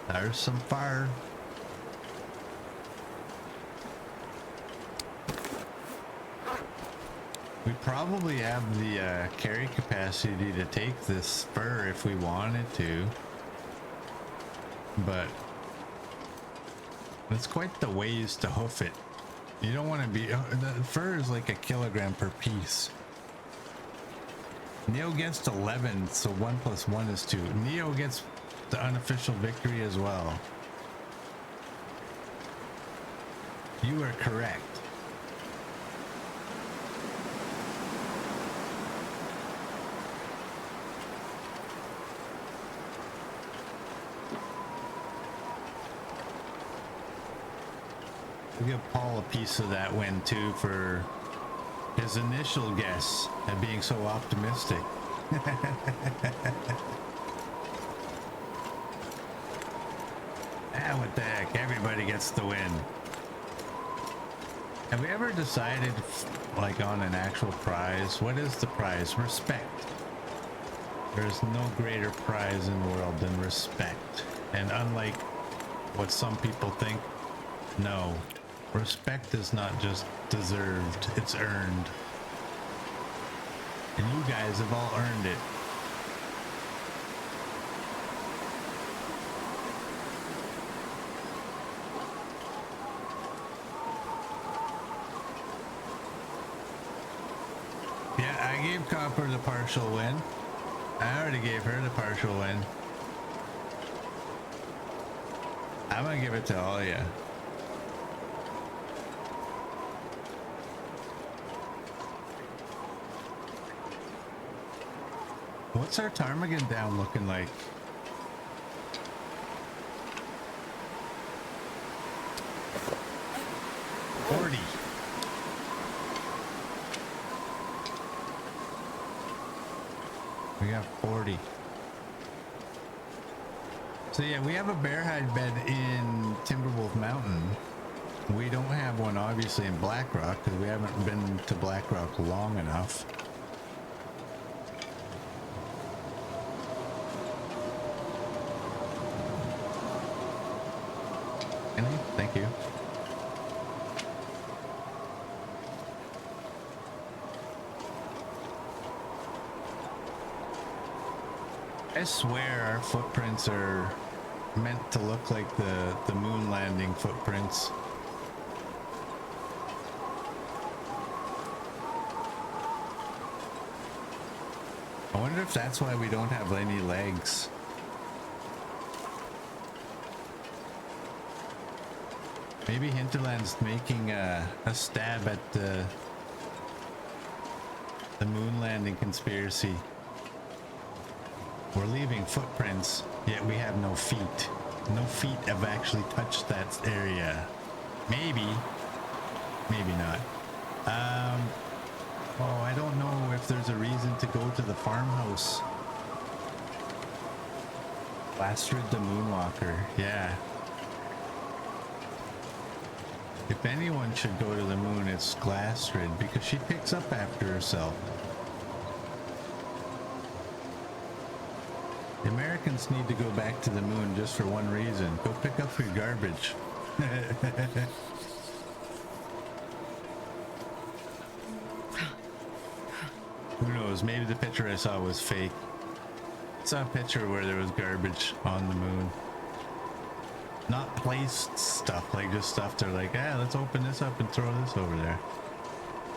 There's some fire. We probably have the carry capacity to take this fur if we wanted to, but it's quite the ways to hoof it. You don't want to be, the fur is like a kilogram per piece. Neo gets 11, so 1 + 1 is 2. Neo gets the unofficial victory as well. You are correct. We'll give Paul a piece of that win too for his initial guess at being so optimistic. Ah, what the heck, everybody gets the win. Have we ever decided, like, on an actual prize? What is the prize? Respect. There's no greater prize in the world than respect. And unlike what some people think, no. Respect is not just deserved, it's earned. And you guys have all earned it. Yeah, I gave Copper the partial win. I already gave her the partial win. I'm gonna give it to all of you. What's our ptarmigan down looking like? We got 40. So yeah, we have a bear hide bed in Timberwolf Mountain. We don't have one obviously in Blackrock because we haven't been to Blackrock long enough. Thank you. I swear our footprints are meant to look like the moon landing footprints. I wonder if that's why we don't have any legs. Maybe Hinterland's making a stab at the moon landing conspiracy. We're leaving footprints, yet we have no feet. No feet have actually touched that area. Maybe. Maybe not. Oh, I don't know if there's a reason to go to the farmhouse. Astrid the Moonwalker, yeah. If anyone should go to the moon, it's Glastrid, because she picks up after herself. The Americans need to go back to the moon just for one reason. Go pick up your garbage. Who knows, maybe the picture I saw was fake. saw a picture where there was garbage on the moon. Not placed stuff, like just stuff they're like, ah, let's open this up and throw this over there.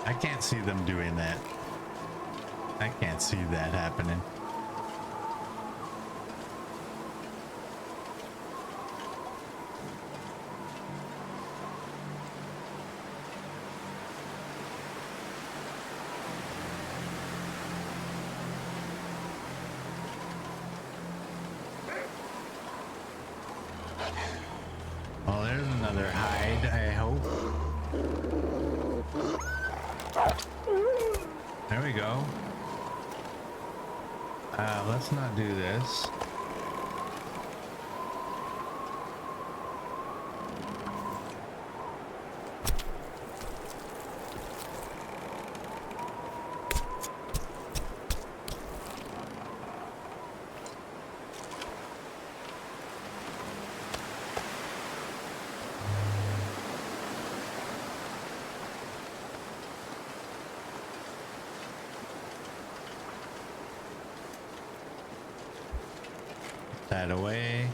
I can't see them doing that. I can't see that happening. Well, there's another hide, I hope. There we go. Let's not do this. That away.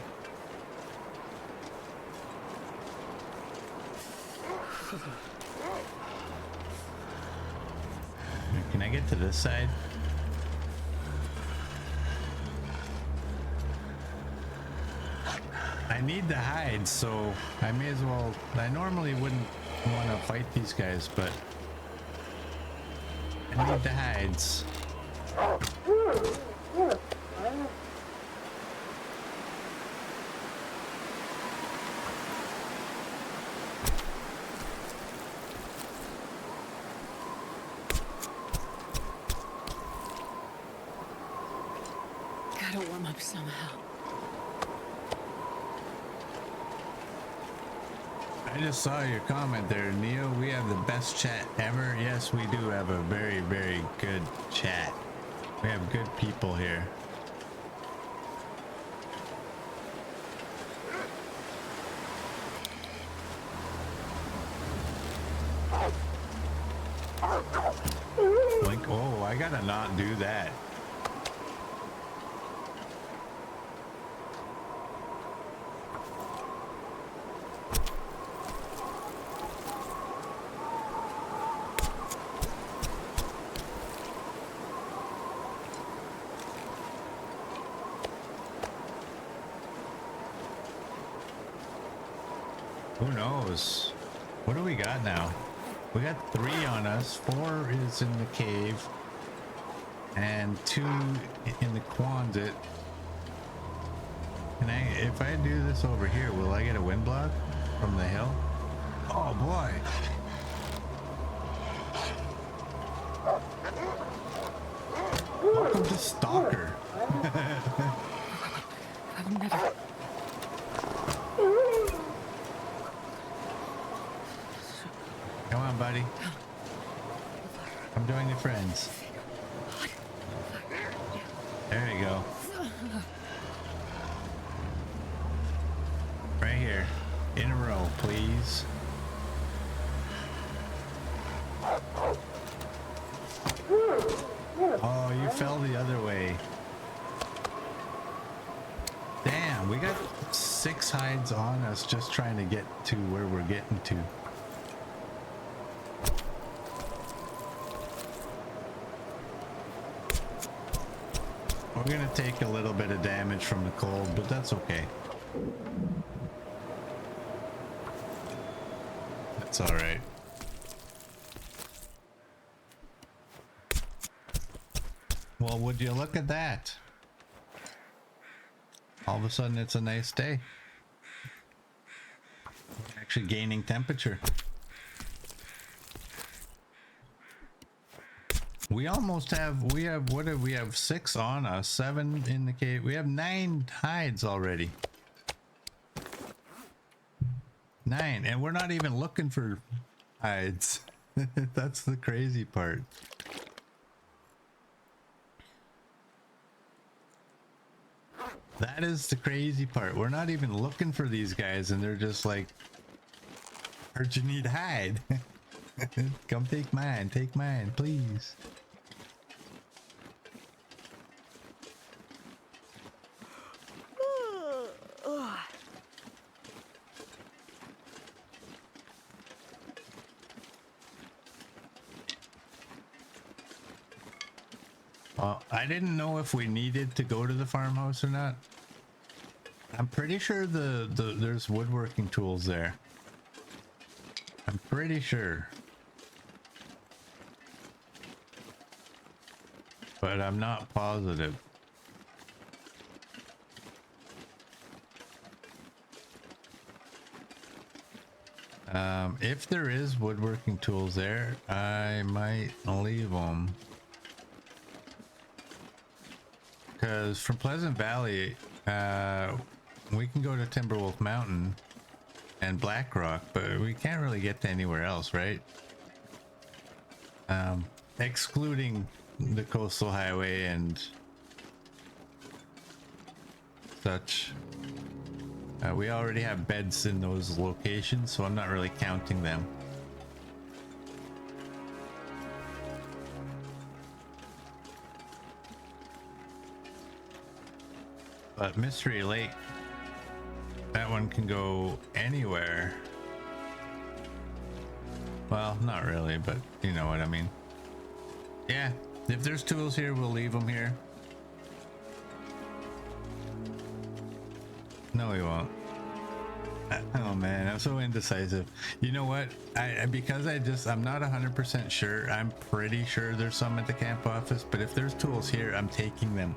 Can I get to this side? I need the hides, so I may as well. I normally wouldn't want to fight these guys, but I need the hides. Gotta warm up somehow. I just saw your comment there, Neo. We have the best chat ever. Yes, we do have a very, very good chat. We have good people here. Like, oh, I gotta not do that. Who knows? What do we got now? We got 3 on us. 4 is in the cave. And 2 in the Quonset. Can I, if I do this over here, will I get a wind block from the hill? Oh boy. Welcome to Stalker. I've never... Come on, buddy. Come join your friends. There you go. Right here. In a row, please. Oh, you fell the other way. Damn, we got 6 hides on us just trying to get to where we're getting to. We're gonna take a little bit of damage from the cold, but that's okay. That's all right. Well, would you look at that? All of a sudden, it's a nice day. We're actually gaining temperature. We almost have, what do we have? 6 on us, 7 in the cave. We have 9 hides already. 9, and we're not even looking for hides. That's the crazy part. That is the crazy part. We're not even looking for these guys, and they're just like, heard you need hide. Come take mine, please. Well, I didn't know if we needed to go to the farmhouse or not. I'm pretty sure there's woodworking tools there. I'm pretty sure. But I'm not positive. If there is woodworking tools there, I might leave them. Because from Pleasant Valley, we can go to Timberwolf Mountain and Black Rock, but we can't really get to anywhere else, right? Excluding the coastal highway and such. We already have beds in those locations, so I'm not really counting them. But Mystery Lake, that one can go anywhere. Well, not really, but you know what I mean. Yeah, if there's tools here, we'll leave them here. No, we won't. Oh man, I'm so indecisive. You know what? Because I'm not 100% sure. I'm pretty sure there's some at the camp office, but if there's tools here, I'm taking them.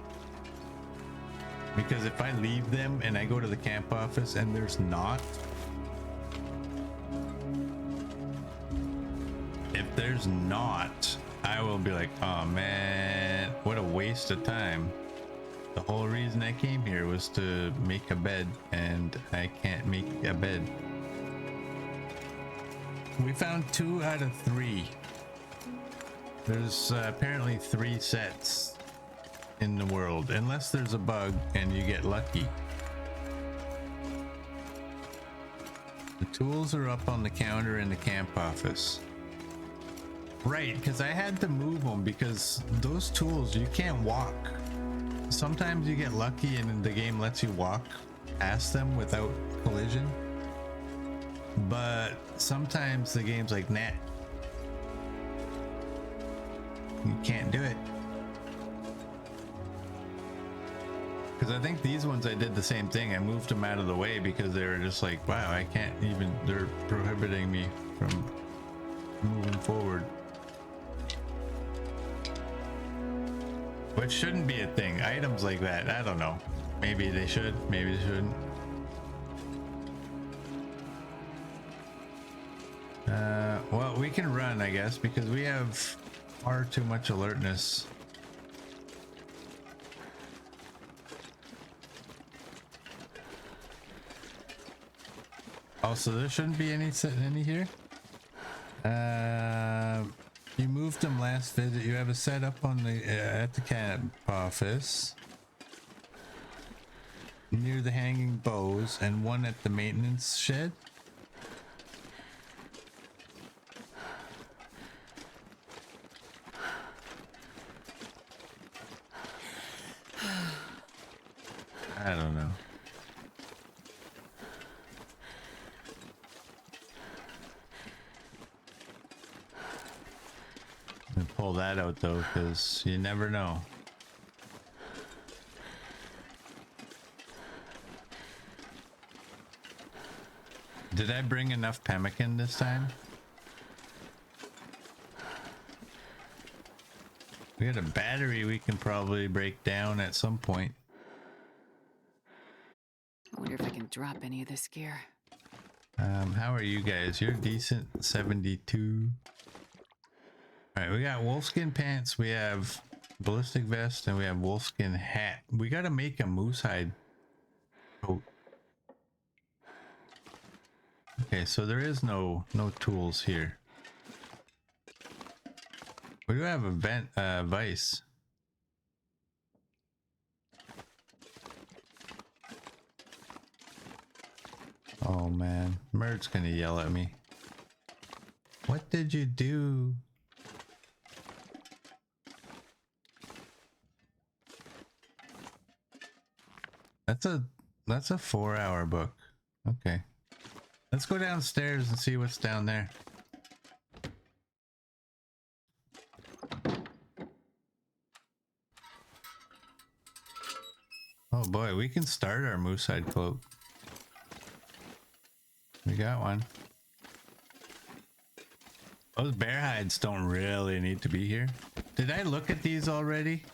Because if I leave them and I go to the camp office and there's not, I will be like, oh man, what a waste of time. The whole reason I came here was to make a bed, and I can't make a bed. We found 2 out of 3. There's apparently 3 sets in the world, unless there's a bug and you get lucky. The tools are up on the counter in the camp office. Right, because I had to move them because those tools, you can't walk. Sometimes you get lucky and the game lets you walk past them without collision. But sometimes the game's like, nah, you can't do it. Because I think these ones I did the same thing. I moved them out of the way because they were just like, wow, I can't even, they're prohibiting me from moving forward. Which shouldn't be a thing. Items like that, I don't know. Maybe they should, maybe they shouldn't. Well, we can run, I guess, because we have far too much alertness. Also, there shouldn't be any here. You moved them last visit. You have a setup on the at the camp office near the hanging bows, and one at the maintenance shed. I don't know. Pull that out though, because you never know. Did I bring enough pemmican this time? We got a battery we can probably break down at some point. I wonder if I can drop any of this gear. How are you guys? You're decent. 72. Alright, we got wolfskin pants, we have ballistic vest, and we have wolfskin hat. We gotta make a moose hide coat. Okay, so there is no tools here. We do have a vice. Oh man, Merd's gonna yell at me. What did you do? That's a 4-hour book. Okay. Let's go downstairs and see what's down there. Oh boy, we can start our moose hide cloak. We got one. Those bear hides don't really need to be here. Did I look at these already?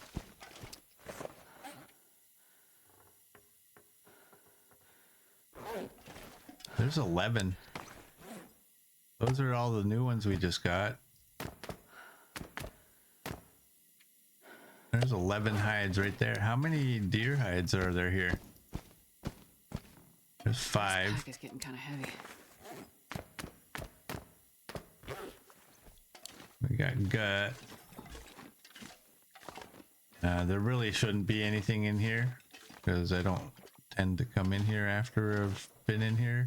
There's 11. Those are all the new ones we just got. There's 11 hides right there. How many deer hides are there here? There's 5. This pack is getting kind of heavy. We got gut. There really shouldn't be anything in here because I don't tend to come in here after I've been in here.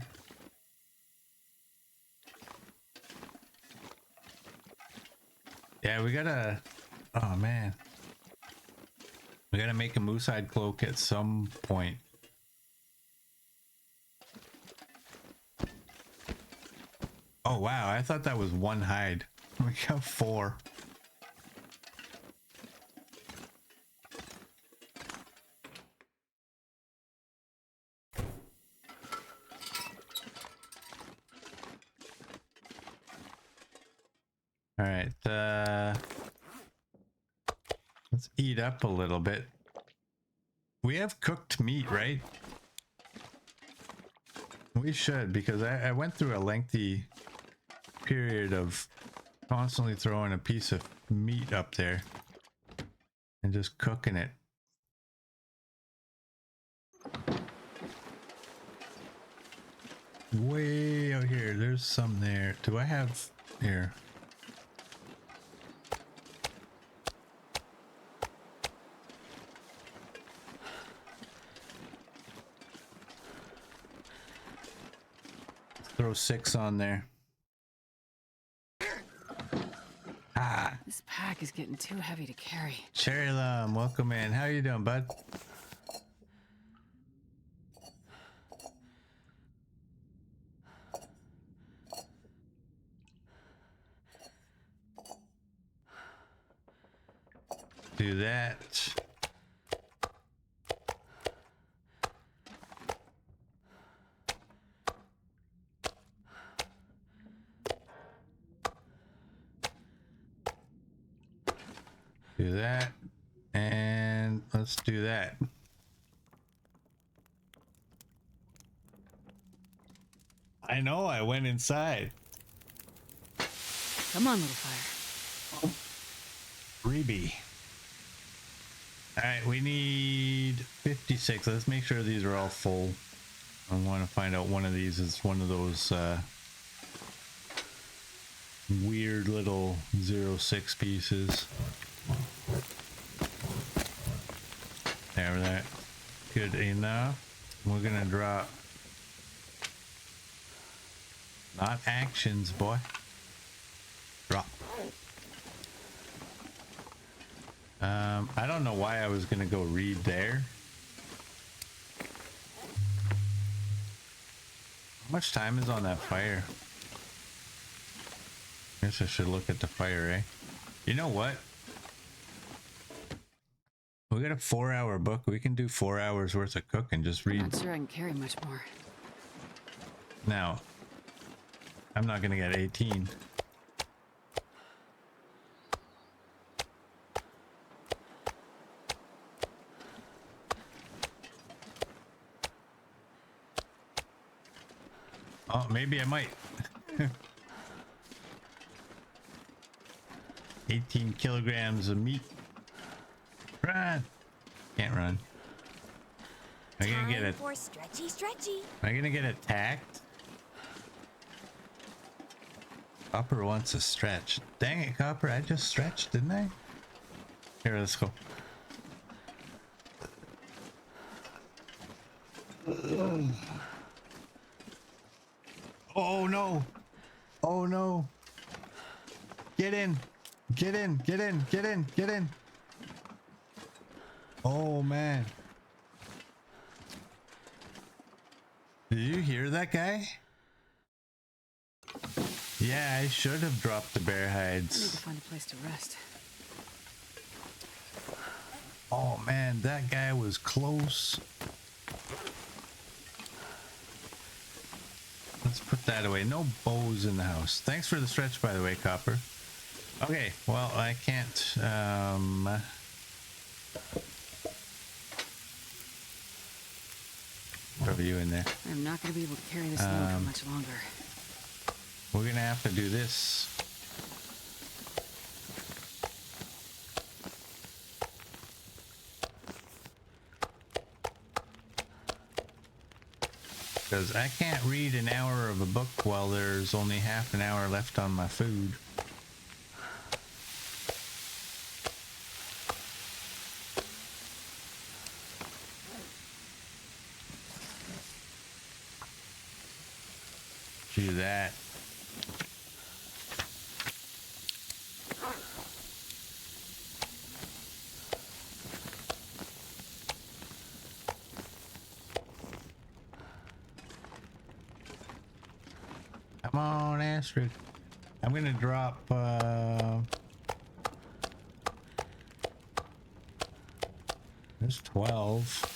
Yeah, we gotta. Oh man, we gotta make a moose hide cloak at some point. Oh wow, I thought that was one hide. We got 4. All right, let's eat up a little bit. We have cooked meat, right? We should, because I went through a lengthy period of constantly throwing a piece of meat up there and just cooking it. Way out here, there's some there. Do I have here? Throw 6 on there. Ah, This pack is getting too heavy to carry. Cherry Lum, welcome in. How you doing, bud? Do that. Do that. And let's do that. I know, I went inside. Come on, little fire. Freebie. Alright, we need 56. Let's make sure these are all full. I want to find out one of these is one of those weird little 06 pieces. There, that. Good enough. We're gonna drop. Not actions, boy. Drop. I don't know why I was gonna go read there. How much time is on that fire? Guess I should look at the fire, eh? You know what? We got a 4-hour book. We can do 4 hours worth of cooking. Just read. Not sure I can carry much more. Now, I'm not gonna get 18. Oh, maybe I might. 18 kilograms of meat. Run! Can't run. Am I gonna get it? For stretchy. Am I gonna get attacked? Copper wants a stretch. Dang it, Copper! I just stretched, didn't I? Here, let's go. Oh no! Oh no! Get in! Get in! Get in! Get in! Get in! Oh man! Did you hear that guy? Yeah, I should have dropped the bear I need hides. to find a place to rest. Oh man, that guy was close. Let's put that away. No bows in the house. Thanks for the stretch, by the way, Copper. Okay, well, I can't, throw you in there. I'm not gonna be able to carry this load for much longer. We're gonna have to do this. Because I can't read an hour of a book while there's only half an hour left on my food. Do that. Come on, Astrid. I'm gonna drop, there's 12.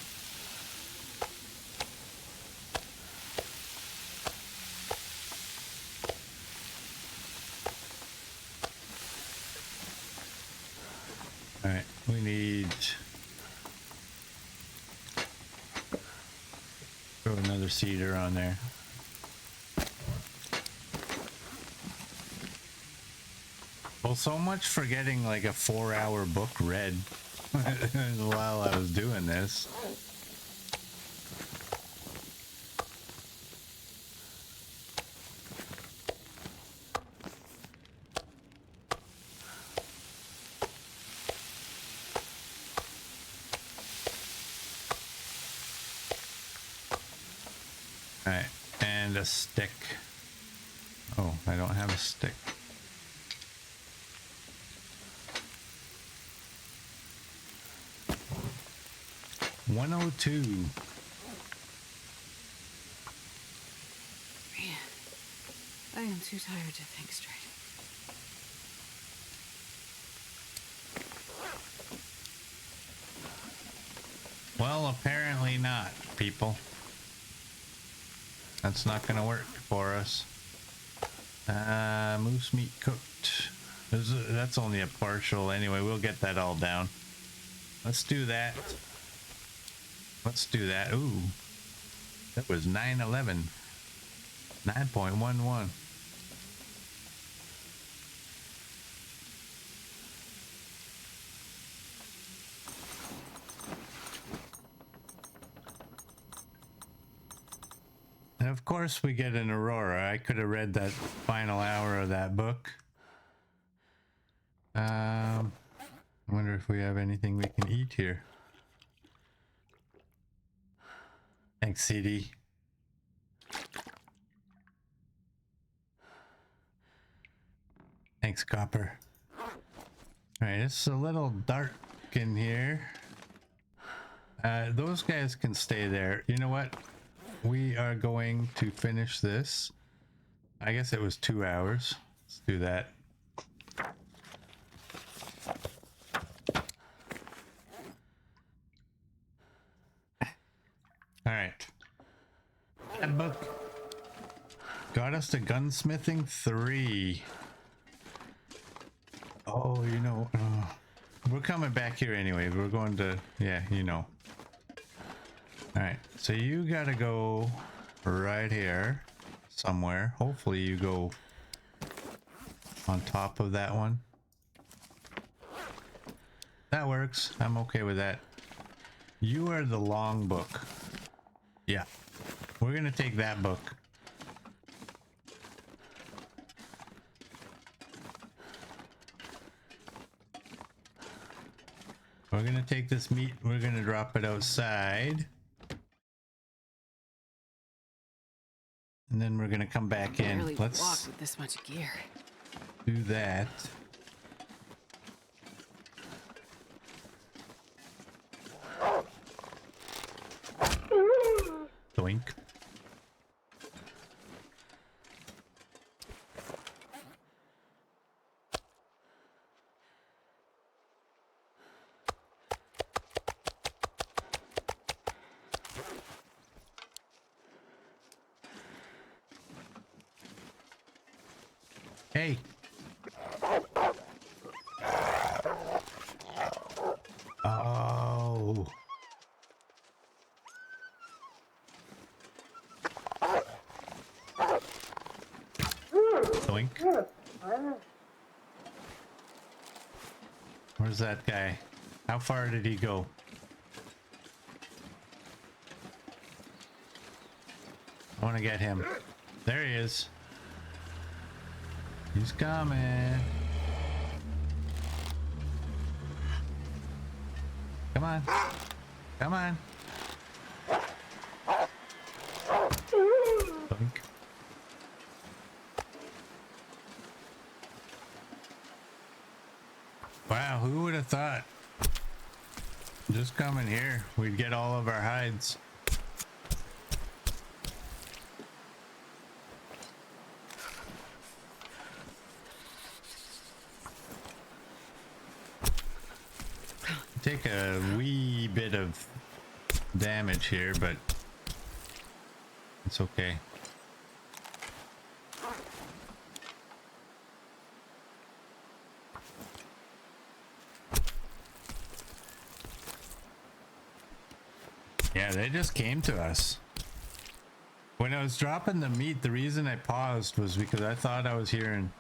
Alright, we need... throw another cedar on there. Well, so much for getting like a 4-hour book read while I was doing this. Alright, and a stick. Oh, I don't have a stick. $102. Man, I am too tired to think straight. Well, apparently not, people. That's not gonna work for us. Moose meat cooked. That's only a partial anyway. We'll get that all down. Let's do that. Let's do that. Ooh, that was 911. 9.11. And of course we get an Aurora. I could have read that final hour of that book. I wonder if we have anything we can eat here. Thanks, CD. Thanks, Copper. Alright, it's a little dark in here. Those guys can stay there. You know what? We are going to finish this. I guess it was 2 hours. Let's do that. Alright. That book got us to Gunsmithing 3. Oh, you know, we're coming back here anyway. We're going to, yeah, you know. Alright, so you gotta go right here somewhere. Hopefully you go on top of that one. That works. I'm okay with that. You are the long book. Yeah. We're gonna take that book. We're gonna take this meat, we're gonna drop it outside. And then we're gonna come back in. Barely Let's walk with this much gear. do that. Doink. Hey. Oh. Doink. Where's that guy? How far did he go? I want to get him. There he is. He's coming. Come on. Come on. Doink. Wow, who would have thought? Just coming here, we'd get all of our hides. Take a wee bit of damage here, but it's okay. Yeah, they just came to us. When I was dropping the meat, the reason I paused was because I thought I was hearing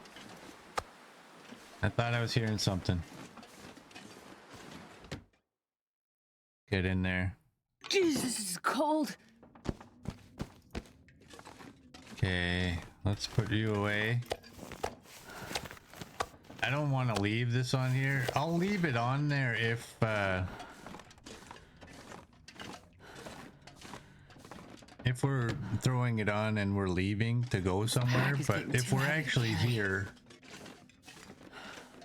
something. Get in there. Jesus, this is cold. Okay, let's put you away. I don't want to leave this on here. I'll leave it on there if we're throwing it on and we're leaving to go somewhere, but if we're actually here,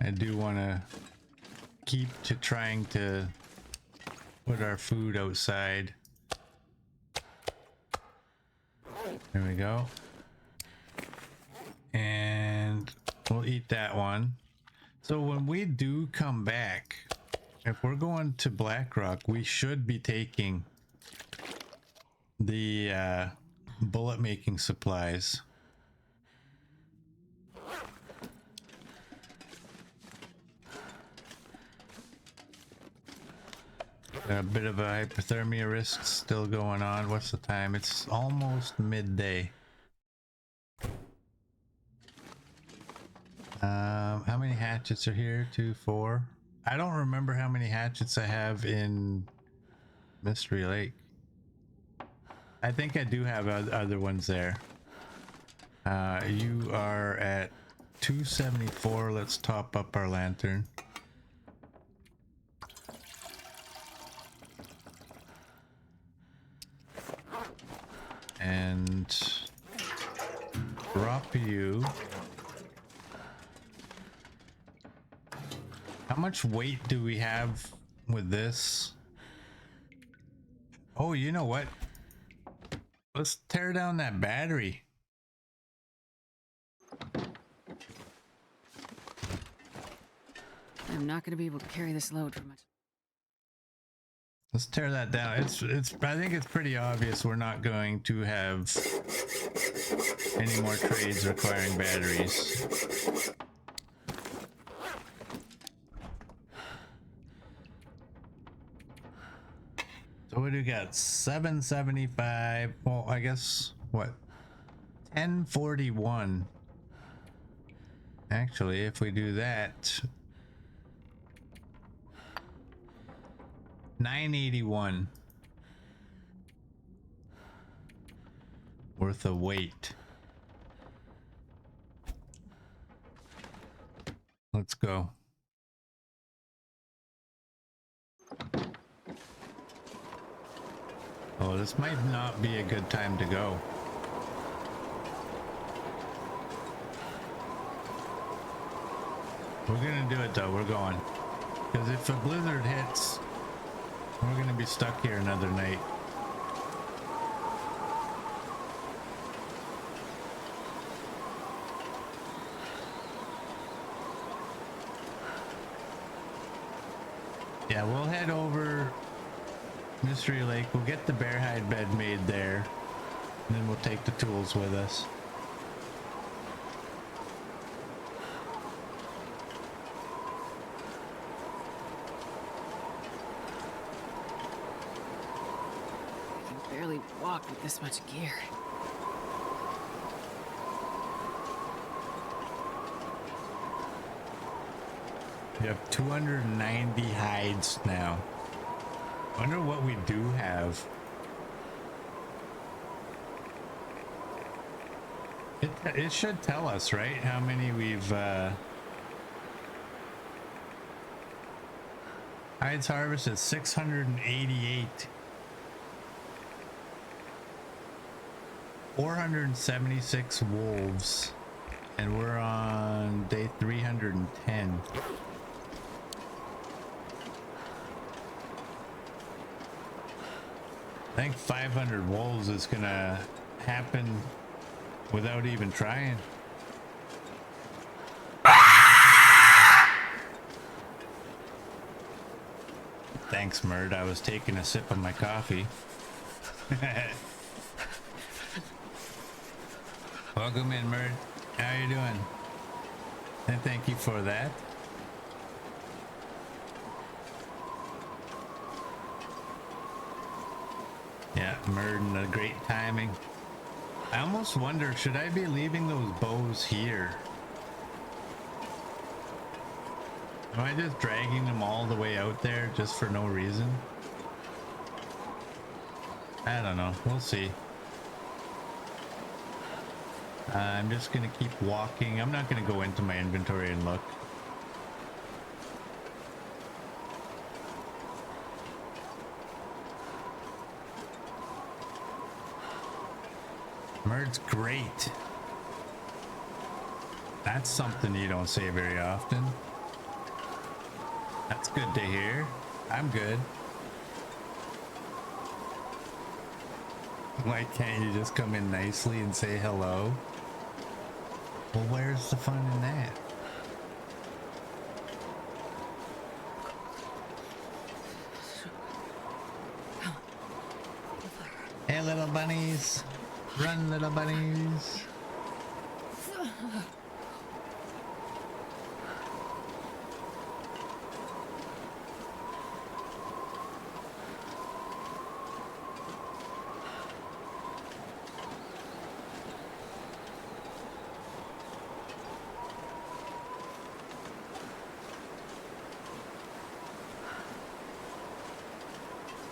I do want to keep to trying to put our food outside. There we go. And we'll eat that one. So when we do come back, if we're going to Blackrock, we should be taking the bullet making supplies. A bit of a hypothermia risk still going on. What's the time? It's almost midday. How many hatchets are here? 2, 4. I don't remember how many hatchets I have in Mystery Lake. I think I do have other ones there. You are at 274. Let's top up our lantern. And drop you. How much weight do we have with this? Oh, you know what? Let's tear down that battery. I'm not going to be able to carry this load for much. Let's tear that down. It's I think it's pretty obvious we're not going to have any more trades requiring batteries. So what do we got? 775. Well, I guess what? 1041. Actually, if we do that, 981 worth of weight. Let's go. Oh, this might not be a good time to go. We're gonna do it though, we're going. Because if a blizzard hits, we're gonna be stuck here another night. Yeah, we'll head over Mystery Lake. We'll get the bear hide bed made there. And then we'll take the tools with us. barely walk with this much gear. We have 290 hides now. Wonder what we do have. It should tell us, right? How many we've hides harvested 688. 476 wolves. And we're on day 310. I think 500 wolves is gonna happen without even trying. Thanks, Murd. I was taking a sip of my coffee. Welcome in, Murd. How you doing? And thank you for that. Yeah, Murd and a great timing. I almost wonder, should I be leaving those bows here? Am I just dragging them all the way out there just for no reason? I don't know. We'll see. I'm just gonna keep walking. I'm not gonna go into my inventory and look. Murd's great. That's something you don't say very often. That's good to hear. I'm good. Why can't you just come in nicely and say hello? Well, where's the fun in that? Hey, little bunnies. Run, little bunnies.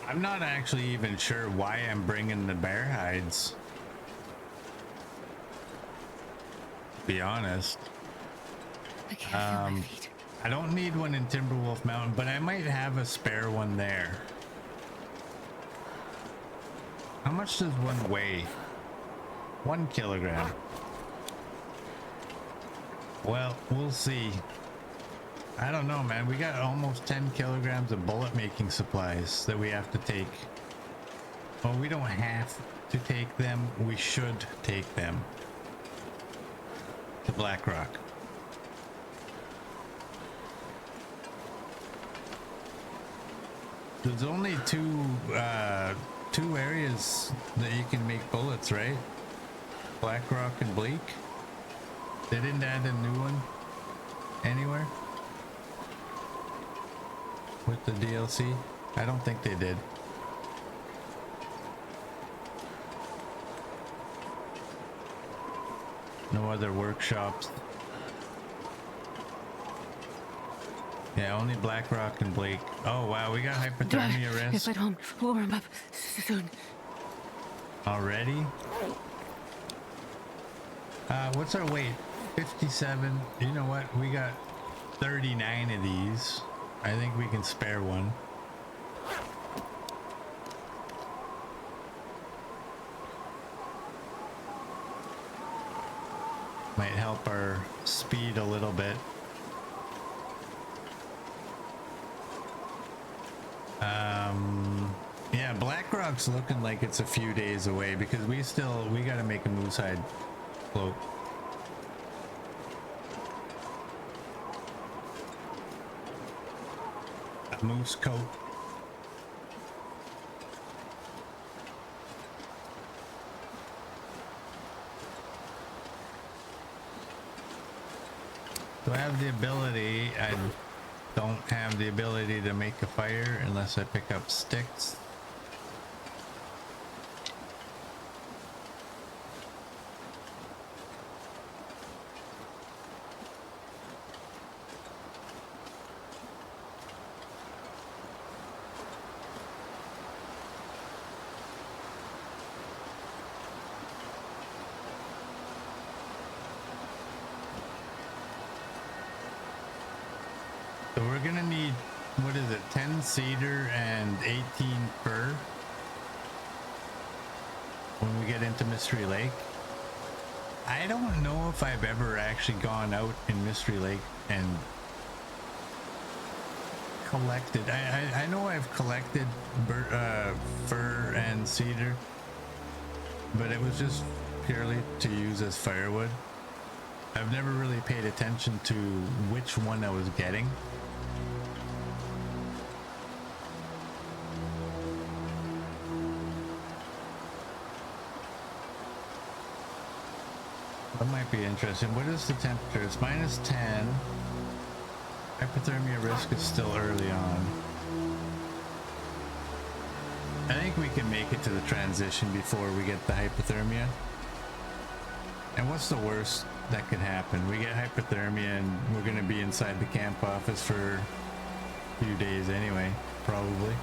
I'm not actually even sure why I'm bringing the bear hides. To be honest. I can't feel my feet. I don't need one in Timberwolf Mountain, but I might have a spare one there. How much does one weigh? 1 kilogram. Well, we'll see. I don't know, man. We got almost 10 kilograms of bullet making supplies that we have to take. Well, we don't have to take them. We should take them to Black Rock. There's only two areas that you can make bullets, right? Black Rock and Bleak. They didn't add a new one anywhere with the DLC. I don't think they did. No other workshops. Yeah, only Black Rock and Blake. Oh wow, we got hypothermia risk. If at home, we'll warm up soon. Already? What's our weight? 57. You know what? We got 39 of these. I think we can spare one. Might help our speed a little bit. Yeah, Blackrock's looking like it's a few days away because we gotta make a moose hide cloak. A moose coat. Do I have the ability? I don't have the ability to make a fire unless I pick up sticks. we're gonna need, what is it, 10 cedar and 18 fir when we get into Mystery Lake. I don't know if I've ever actually gone out in Mystery Lake and collected. I know I've collected fir and cedar, but it was just purely to use as firewood. I've never really paid attention to which one I was getting. That might be interesting. What is the temperature? It's -10. Hypothermia risk is still early on. I think we can make it to the transition before we get the hypothermia. And what's the worst that could happen? We get hypothermia and we're going to be inside the camp office for a few days anyway, probably.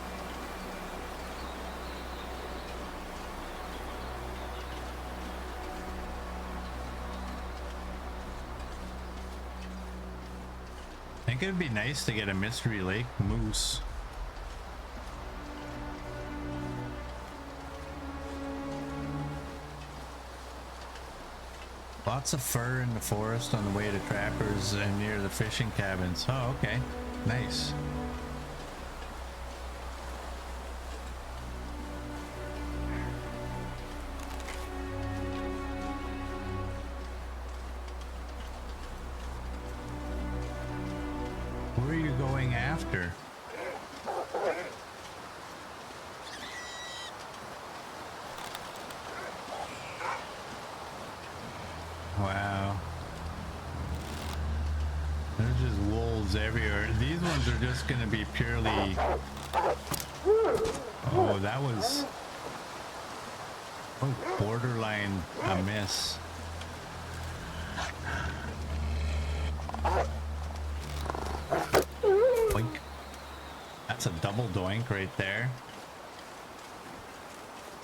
I think it'd be nice to get a Mystery Lake moose. Lots of fur in the forest on the way to trappers and near the fishing cabins. Oh, okay. Nice. Where are you going after? Wow. There's just wolves everywhere. These ones are just going to be purely... Oh, that was... Oh, borderline a miss. Boink. That's a double doink right there.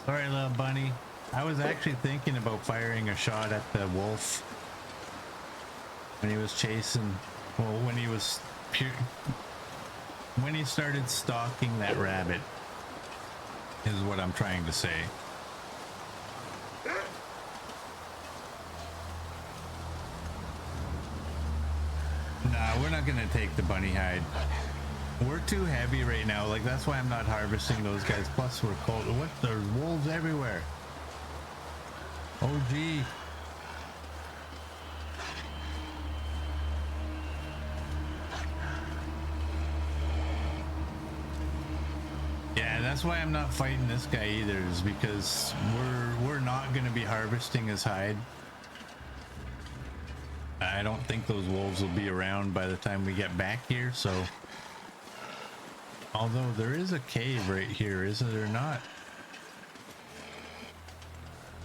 Sorry, little bunny. I was actually thinking about firing a shot at the wolf when he was chasing, well, when he started stalking that rabbit, is what I'm trying to say. Nah, we're not gonna take the bunny hide. We're too heavy right now. Like, that's why I'm not harvesting those guys. Plus, we're cold. What? There's wolves everywhere. Oh, gee. Yeah, that's why I'm not fighting this guy either, is because we're not going to be harvesting his hide. I don't think those wolves will be around by the time we get back here, so... Although there is a cave right here, isn't there not?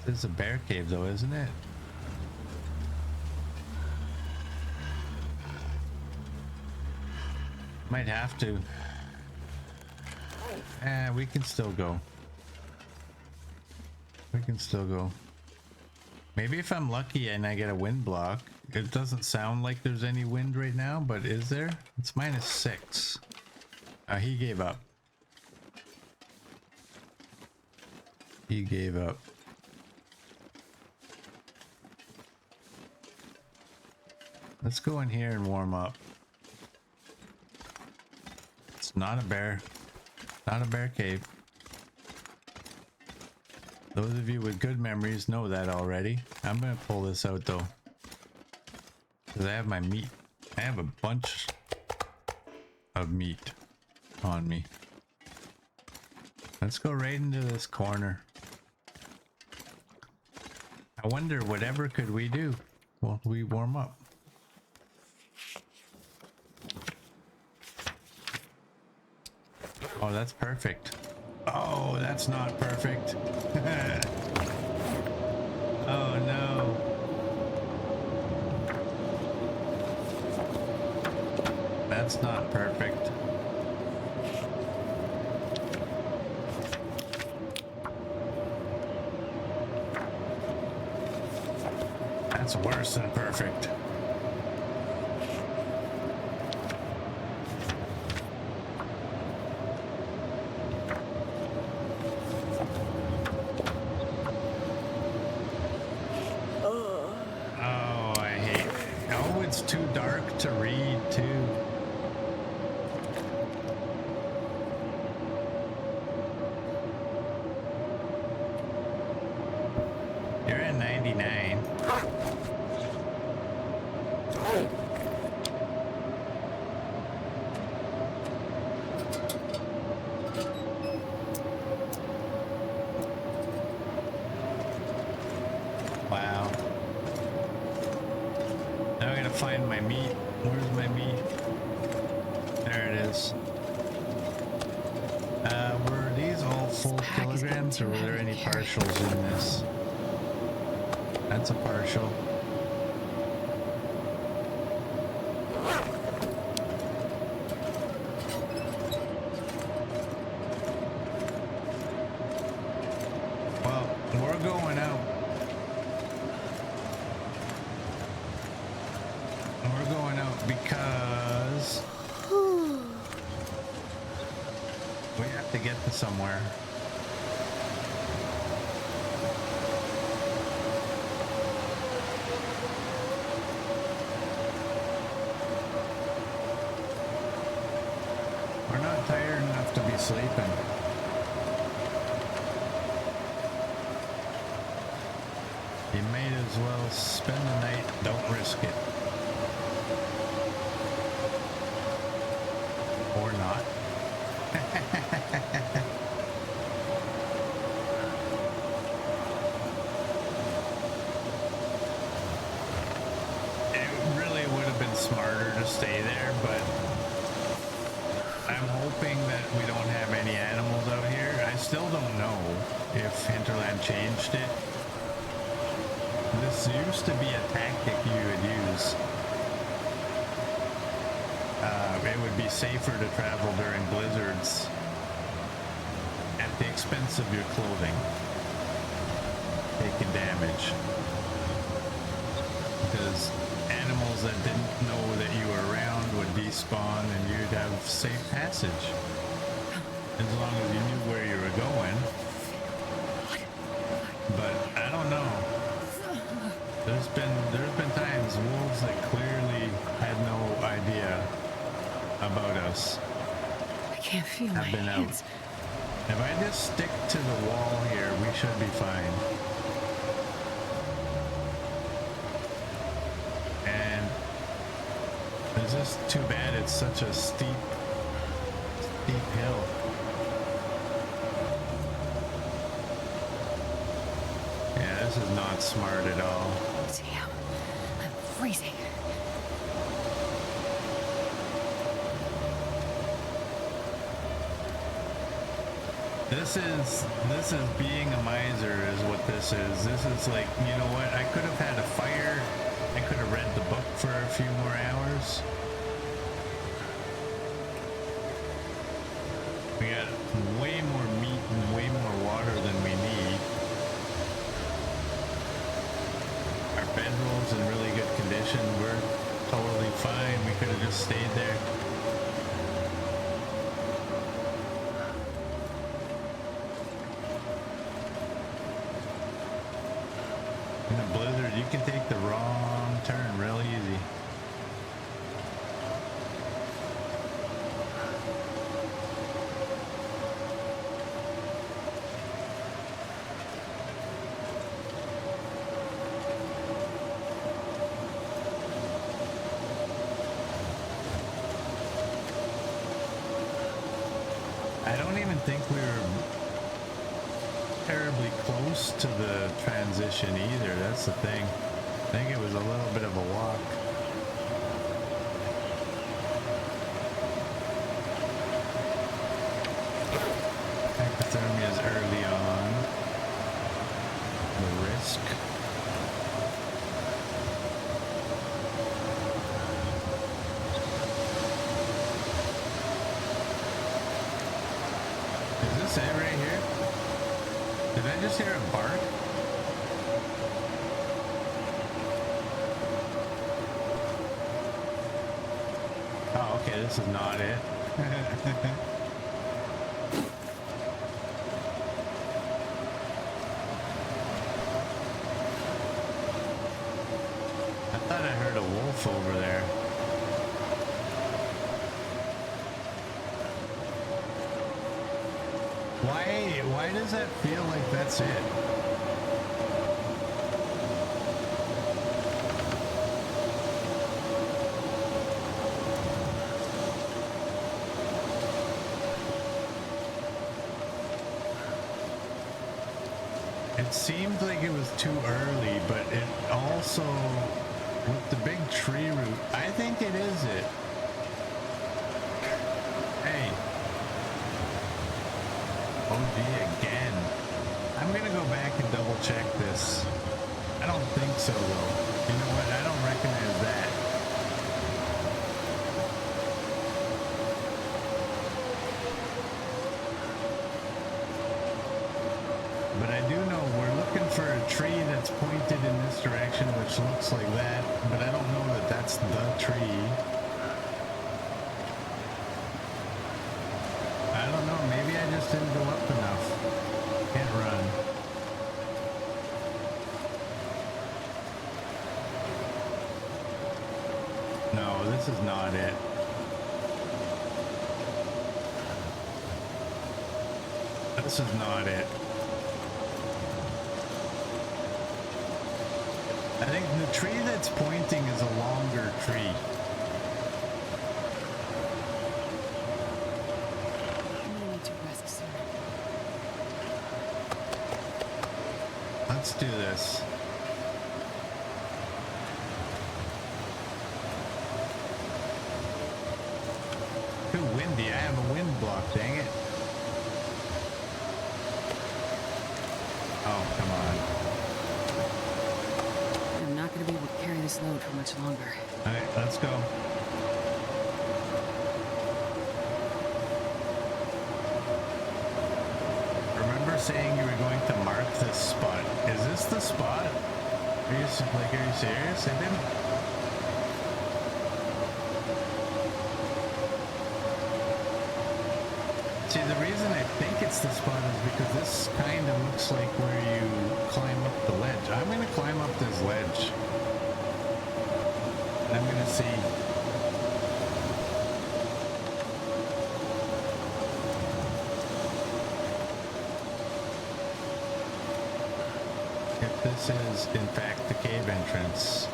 It's a bear cave though, isn't it? Might have to. We can still go. We can still go. Maybe if I'm lucky and I get a wind block. It doesn't sound like there's any wind right now, but is there? It's -6. He gave up. He gave up. Let's go in here and warm up. It's not a bear. Not a bear cave. Those of you with good memories know that already. I'm gonna pull this out though, because I have my meat. I have a bunch of meat on me. Let's go right into this corner. I wonder, whatever could we do while we warm up? Oh, that's perfect. Oh, that's not perfect. Oh no. That's not perfect. That's worse than perfect. 89. Wow. Now I gotta find my meat. Where's my meat? There it is. Were these all full kilograms or were there any partials in this? That's a partial. Well, we're going out. We're going out because we have to get to somewhere. We're not tired enough to be sleeping. You may as well spend the night, don't risk it. Or not. It really would have been smarter to stay there, but I'm hoping that we don't have any animals out here. I still don't know if Hinterland changed it. This used to be a tactic you would use. It would be safer to travel during blizzards at the expense of your clothing taking damage. Because animals that didn't know that you were around would despawn and you'd have safe passage. As long as you knew where you were going. But I don't know. There's been times wolves that clearly had no idea about us I can't feel my have been hands. out. If I just stick to the wall here, we should be fine. And it's just too bad it's such a steep hill. Yeah, this is not smart at all. Damn, I'm freezing. This is being a miser is what this is. This is like, you know what? I could have had a fire. I could have read the book for a few more hours. We got way more meat and way more water than we need. Our bedroll's in really good condition. We're totally fine. We could have just stayed there. In a blizzard, you can take the wrong turn real easy. I don't even think we were terribly close to the transition either. That's the thing. I think it was a little bit of a walk. Hypothermia is early on. The risk. Is this it right here? Did I just hear a bark? Oh, okay, this is not it. I thought I heard a wolf over there. Why does that feel like that's it? It seemed like it was too early, but it also, with the big tree root, I think it is it. Hey. OG again. I'm gonna go back and double check this. I don't think so though. You know what? I don't recognize that. But I do know we're looking for a tree that's pointed in this direction, which looks like that, but I don't know that that's the tree. I don't know, maybe I just didn't go up enough. Can't run. No, this is not it. This is not it. I think the tree that's pointing is a longer tree. I need to rest soon. Let's do this. Too windy. I have a wind block, dang it. Oh, come on. I'm not going to be able to carry this load for much longer. All right, let's go. Remember saying you were going to mark this spot. Is this the spot? Are you serious? I didn't. See, the reason I think it's the spot is because this kind of looks like where you climb up the ledge. I'm going to climb up this ledge. And I'm going to see. If this is, in fact, the cave entrance.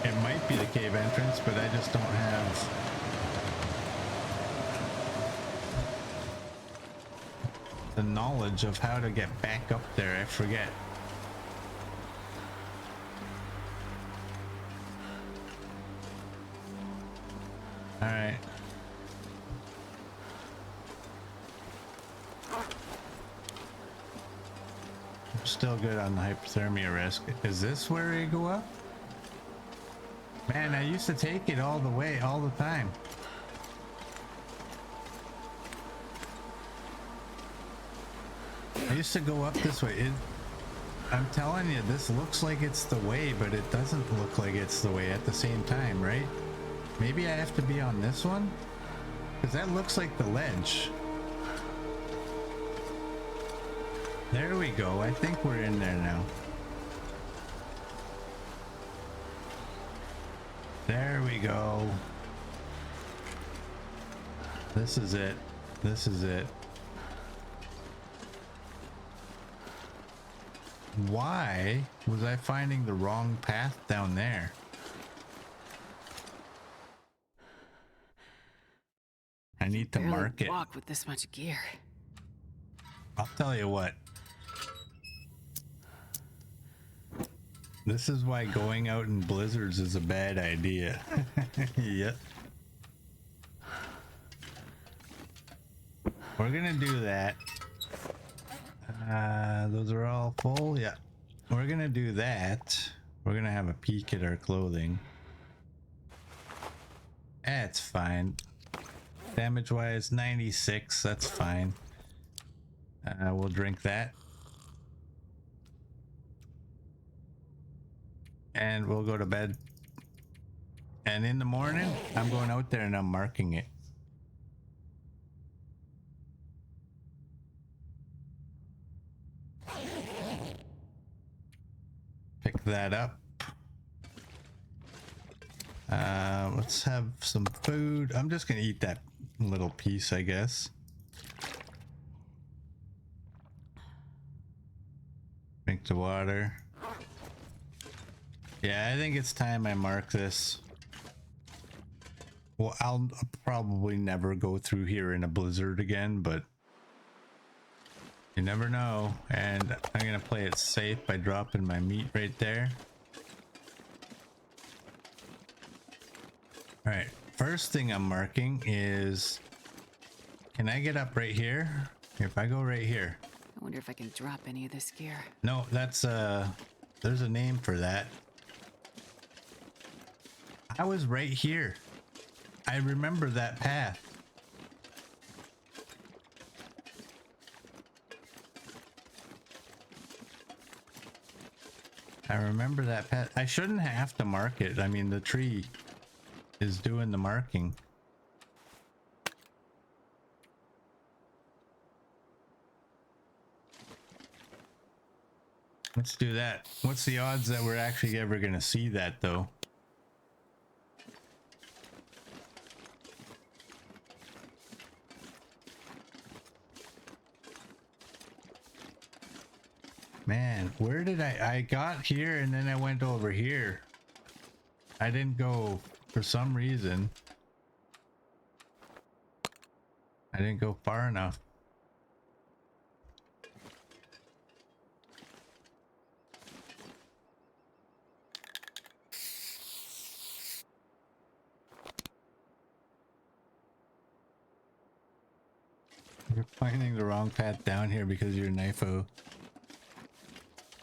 It might be the cave entrance, but I just don't have the knowledge of how to get back up there. I forget. All right. I'm still good on the hypothermia risk. Is this where you go up? Man, I used to take it all the way, all the time. I used to go up this way. I'm telling you, this looks like it's the way, but it doesn't look like it's the way at the same time, right? Maybe I have to be on this one? Because that looks like the ledge. There we go. I think we're in there now. There we go. This is it. This is it. Why was I finding the wrong path down there? I need to mark it. Walk with this much gear. I'll tell you what. This is why going out in blizzards is a bad idea. Yep. We're gonna do that. Those are all full. Yeah. We're gonna do that. We're gonna have a peek at our clothing. That's fine. Damage wise, 96. That's fine. We'll drink that. And we'll go to bed. And in the morning, I'm going out there and I'm marking it. Pick that up. Let's have some food. I'm just gonna eat that little piece, I guess. Drink the water. Yeah, I think it's time I mark this. Well, I'll probably never go through here in a blizzard again, but you never know. And I'm gonna play it safe by dropping my meat right there. All right, first thing I'm marking is, can I get up right here? If I go right here. I wonder if I can drop any of this gear. No, that's there's a name for that. I was right here. I remember that path. I remember that path. I shouldn't have to mark it. I mean, the tree is doing the marking. Let's do that. What's the odds that we're actually ever gonna see that though? Man, where did I got here and then I went over here. I didn't go for some reason. I didn't go far enough. You're finding the wrong path down here because you're knifo.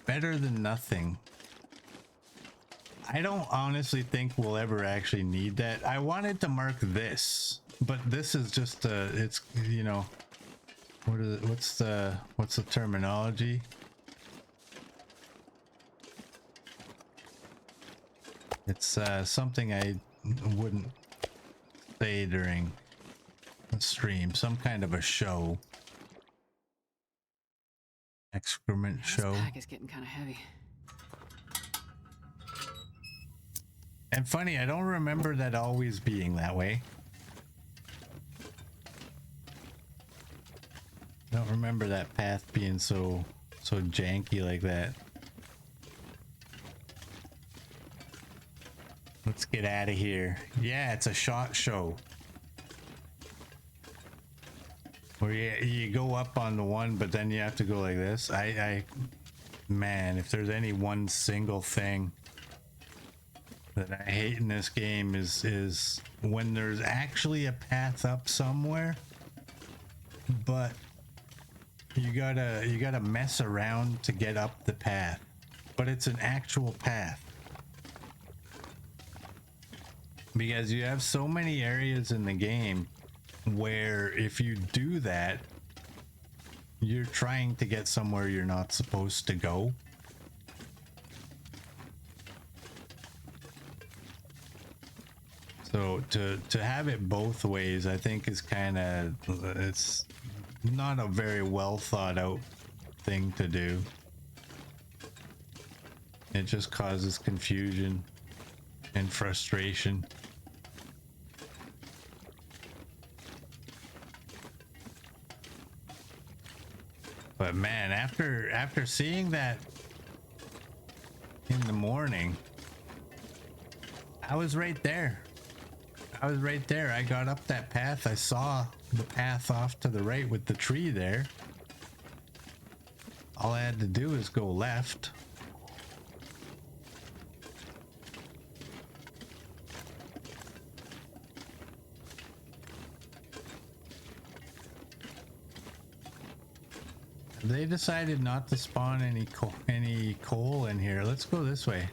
Better than nothing. I don't honestly think we'll ever actually need that. I wanted to mark this, but this is just it's, you know, what's the terminology? It's something I wouldn't say during a stream, some kind of a show. Excrement show. This pack is getting kind of heavy. And funny, I don't remember that always being that way. I don't remember that path being so janky like that. Let's get out of here. Yeah, it's a shot show. Where you go up on the one, but then you have to go like this. Man, if there's any one single thing that I hate in this game is when there's actually a path up somewhere, but you gotta mess around to get up the path, but it's an actual path. Because you have so many areas in the game where if you do that, you're trying to get somewhere you're not supposed to go. So to have it both ways, I think is kind of, it's not a very well thought out thing to do. It just causes confusion and frustration. But man, after seeing that in the morning, I was right there. I was right there. I got up that path. I saw the path off to the right with the tree there. All I had to do is go left. They decided not to spawn any coal in here. Let's go this way.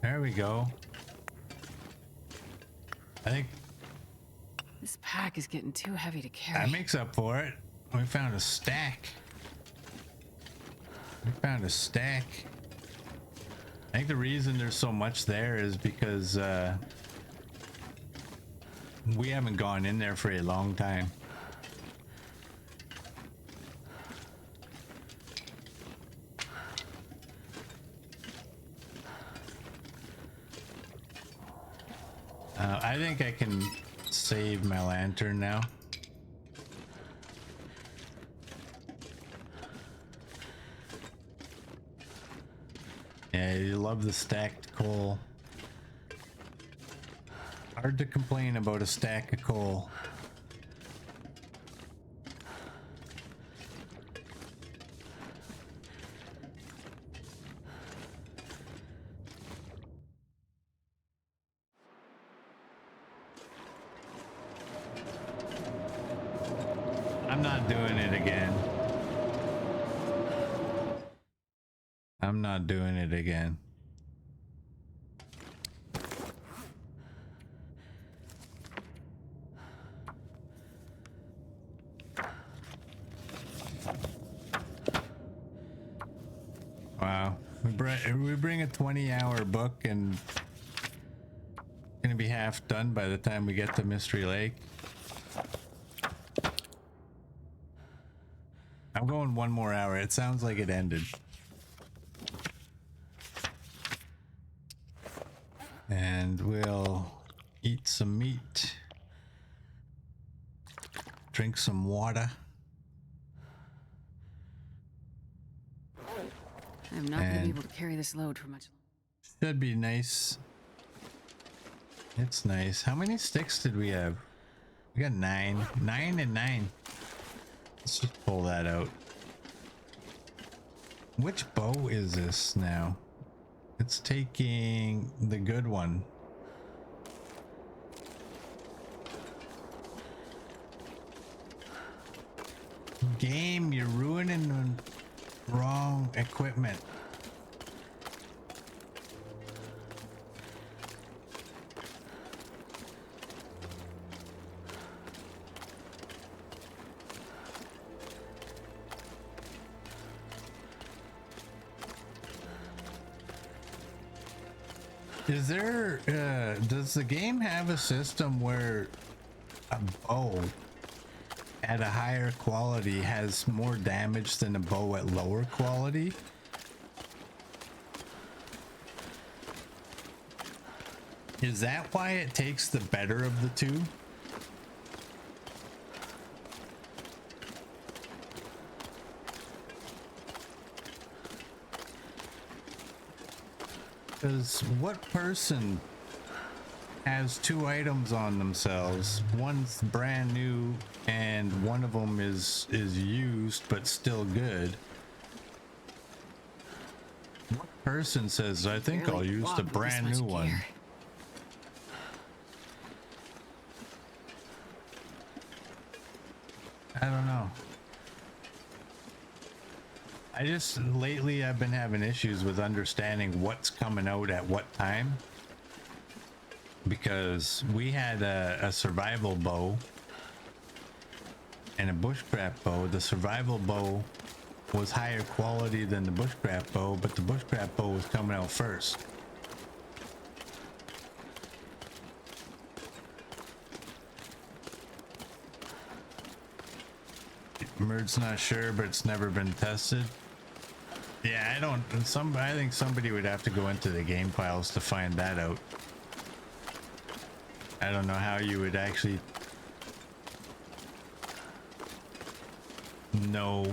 There we go. I think This pack is getting too heavy to carry. that makes up for it. We found a stack. We found a stack. I think the reason there's so much there is because we haven't gone in there for a long time. I think I can save my lantern now. Yeah, you love the stacked coal. Hard to complain about a stack of coal. I'm not doing it again. I'm not doing it again. Wow. We bring a 20-hour book and gonna be half done by the time we get to Mystery Lake. I'm going one more hour. It sounds like it ended. And we'll eat some meat. Drink some water. I'm not going to be able to carry this load for much. Should be nice. It's nice. How many sticks did we have? We got 9. 9 and 9. Let's just pull that out. Which bow is this now? It's taking the good one. Game, you're ruining the wrong equipment. Is there, does the game have a system where a bow at a higher quality has more damage than a bow at lower quality? Is that why it takes the better of the two? Because what person has 2 items on themselves? One's brand new and one of them is used but still good. What person says, I think I'll use the brand new one? I don't know. Lately I've been having issues with understanding what's coming out at what time, because we had a survival bow and a bushcraft bow. The survival bow was higher quality than the bushcraft bow, but the bushcraft bow was coming out first. Merd's not sure, but it's never been tested. Yeah, I think somebody would have to go into the game files to find that out. I don't know how you would actually know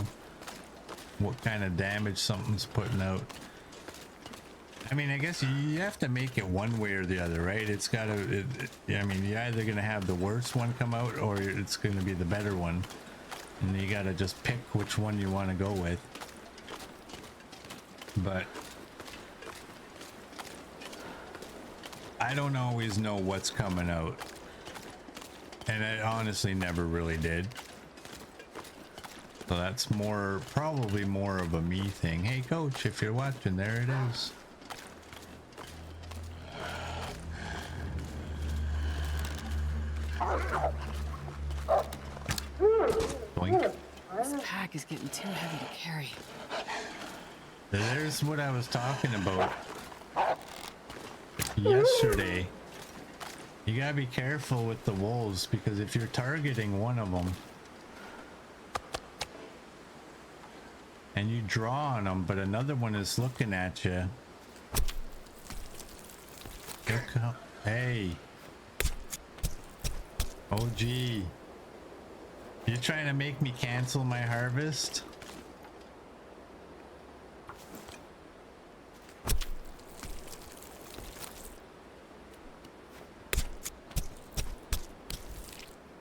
what kind of damage something's putting out. I mean, I guess you have to make it one way or the other, right? It's gotta, I mean, you're either gonna have the worst one come out or it's gonna be the better one. And you gotta just pick which one you want to go with. But I don't always know what's coming out. And I honestly never really did. So that's probably more of a me thing. Hey coach, if you're watching, there it is. Boink. This pack is getting too heavy to carry. There's what I was talking about yesterday. You gotta be careful with the wolves, because if you're targeting one of them and you draw on them, but another one is looking at you. Hey. Oh gee. You trying to make me cancel my harvest?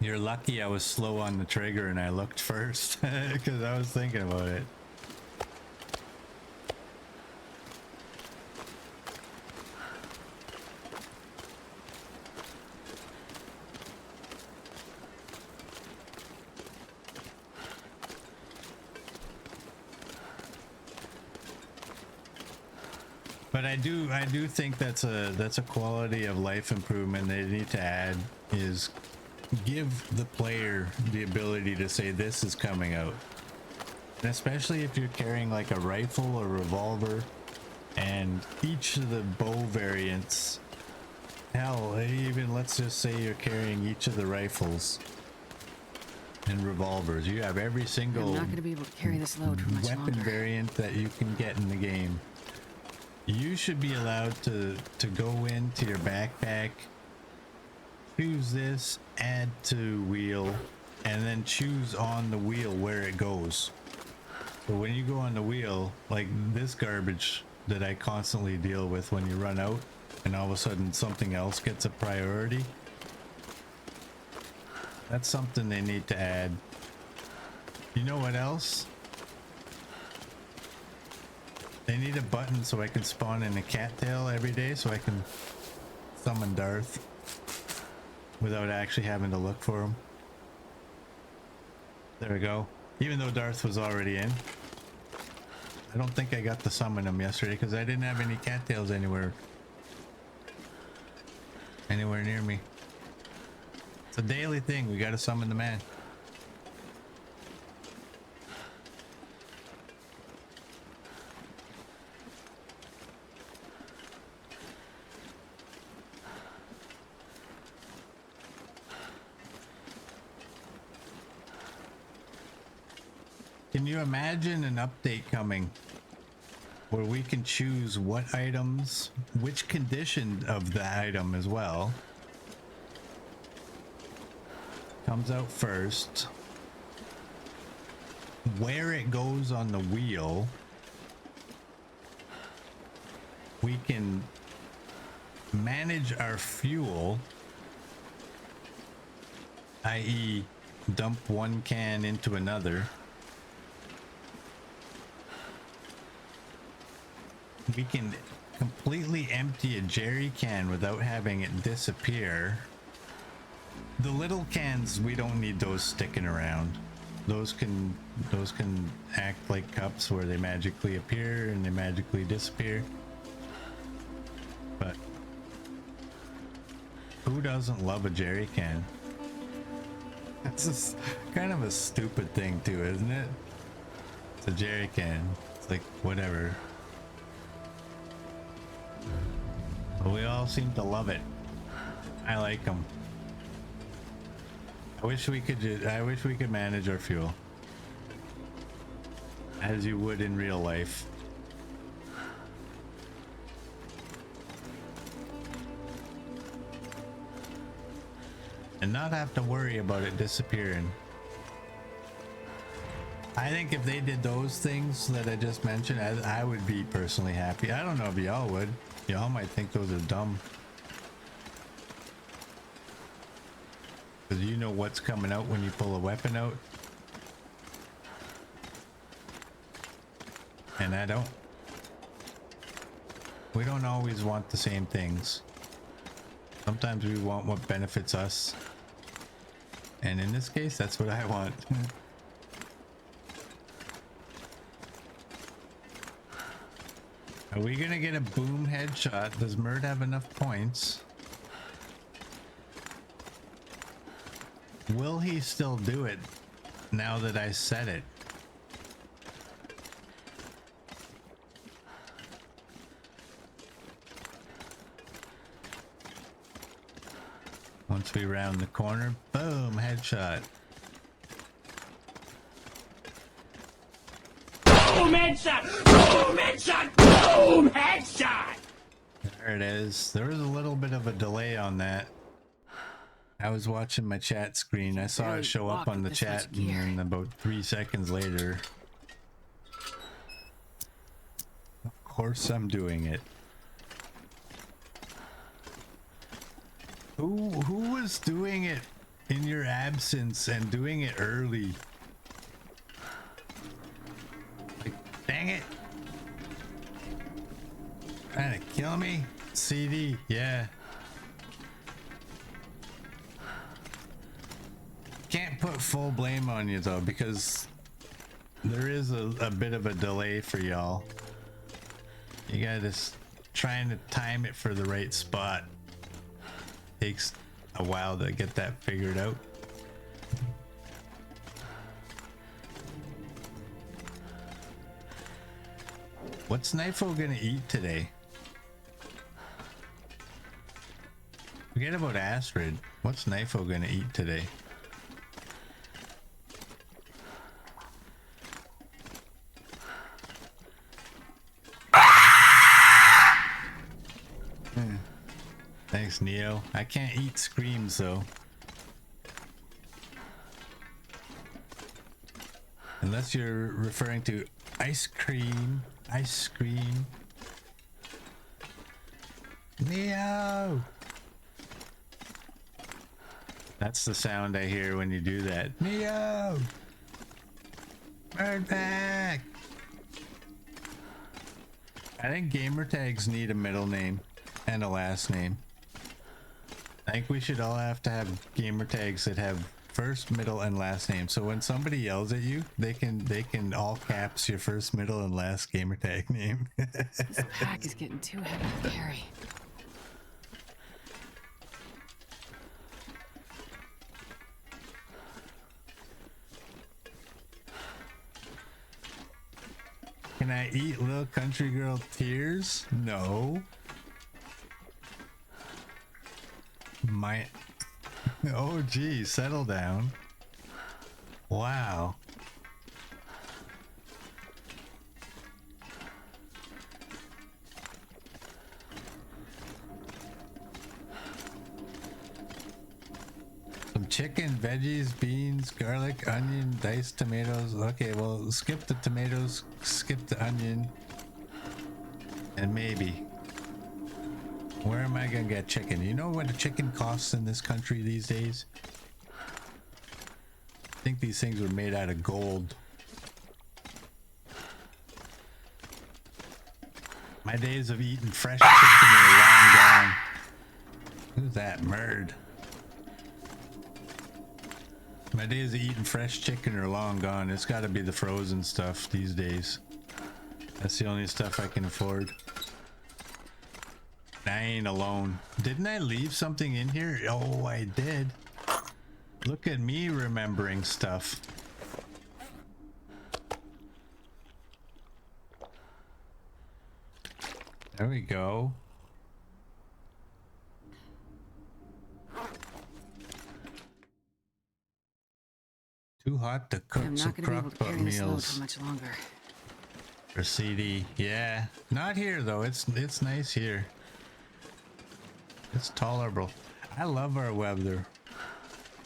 You're lucky I was slow on the trigger and I looked first because I was thinking about it. But I do think that's a quality of life improvement they need to add, is give the player the ability to say this is coming out. And especially if you're carrying like a rifle or revolver, and each of the bow variants, hell, even let's just say you're carrying each of the rifles and revolvers. You have every single I'm not going to be able to carry this load for much weapon longer. variant that you can get in the game. You should be allowed to go into your backpack, choose this, add to wheel, and then choose on the wheel where it goes. So when you go on the wheel, like this garbage that I constantly deal with, when you run out and all of a sudden something else gets a priority, that's something they need to add. You know what else? They need a button so I can spawn in a cattail every day so I can summon Darth without actually having to look for him. There we go. Even though Darth was already in. I don't think I got to summon him yesterday because I didn't have any cattails anywhere near me. It's a daily thing. We gotta summon the man. Can you imagine an update coming where we can choose what items, which condition of the item as well, comes out first, where it goes on the wheel? We can manage our fuel, i.e. dump one can into another. We can completely empty a jerry can without having it disappear. The little cans, we don't need those sticking around. Those can act like cups where they magically appear and they magically disappear. But who doesn't love a jerry can? This is kind of a stupid thing too, isn't it? It's a jerry can. It's like whatever. But we all seem to love it. I like them. I wish we could manage our fuel as you would in real life. And not have to worry about it disappearing. I think if they did those things that I just mentioned, I would be personally happy. I don't know if y'all would. Y'all might think those are dumb. Because you know what's coming out when you pull a weapon out. And I don't. We don't always want the same things. Sometimes we want what benefits us. And in this case, that's what I want. Are we gonna get a boom headshot? Does Mert have enough points? Will he still do it now that I said it? Once we round the corner, boom, headshot. Boom headshot! Boom headshot! Boom headshot! There it is. There was a little bit of a delay on that. I was watching my chat screen. I saw it show up on the chat, and then about 3 seconds later. Of course I'm doing it. Who was doing it in your absence and doing it early. Like, dang it. Trying to kill me? CD, yeah. Can't put full blame on you though, because there is a bit of a delay for y'all. You gotta just trying to time it for the right spot. Takes a while to get that figured out. What's Knifo gonna eat today? Forget about Astrid. What's Knifo gonna eat today? Thanks, Neo. I can't eat screams though. Unless you're referring to ice cream. Ice cream. Neo! That's the sound I hear when you do that. Neo! Bird back! I think gamer tags need a middle name and a last name. I think we should all have to have gamer tags that have first, middle, and last name. So when somebody yells at you, they can all caps your first, middle, and last gamer tag name. This pack is getting too heavy to carry. Can I eat little country girl tears? No. My... Oh geez, settle down. Wow. Some chicken, veggies, beans, garlic, onion, diced tomatoes. Okay, well, skip the tomatoes, skip the onion, and maybe. Where am I gonna get chicken? You know what a chicken costs in this country these days? I think these things were made out of gold. My days of eating fresh chicken are long gone. Who's that merd? My days of eating fresh chicken are long gone. It's gotta be the frozen stuff these days. That's the only stuff I can afford. I ain't alone. Didn't I leave something in here? Oh, I did. Look at me remembering stuff. There we go. Too hot to cook I'm some not gonna be able to crock-pot carry this load meals. for much longer. For CD, yeah. Not here though. It's nice here. It's tolerable. I love our weather.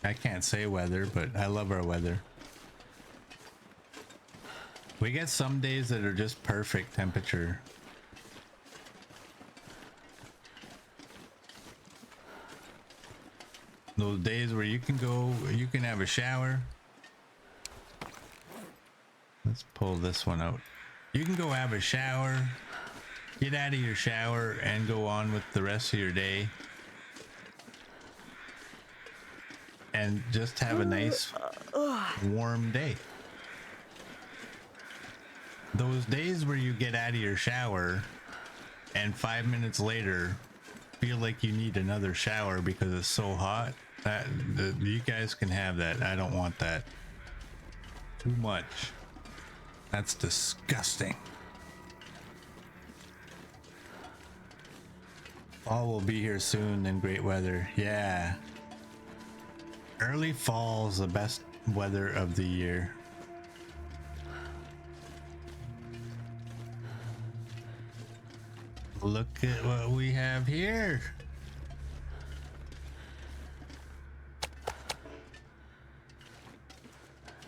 I can't say weather, but I love our weather. We get some days that are just perfect temperature. Those days where you can go, you can have a shower. Let's pull this one out. You can go have a shower, get out of your shower, and go on with the rest of your day. And just have a nice warm day. Those days where you get out of your shower and 5 minutes later feel like you need another shower because it's so hot, you guys can have that. I don't want that. Too much. That's disgusting. Fall will be here soon and great weather. Yeah. Early fall is the best weather of the year. Look at what we have here.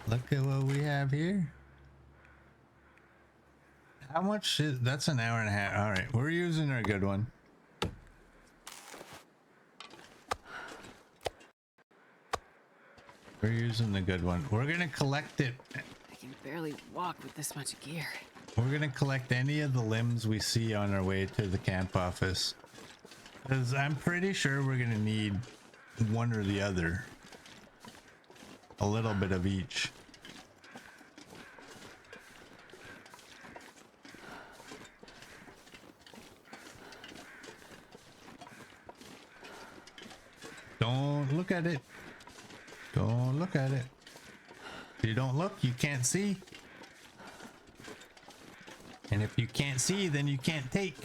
Look at what we have here. How much is that's an hour and a half? All right, we're using our good one. We're using the good one. We're gonna collect it. I can barely walk with this much gear. We're gonna collect any of the limbs we see on our way to the camp office. Because I'm pretty sure we're gonna need one or the other. A little bit of each. Don't look at it. Don't look at it. If you don't look, you can't see. And if you can't see, then you can't take.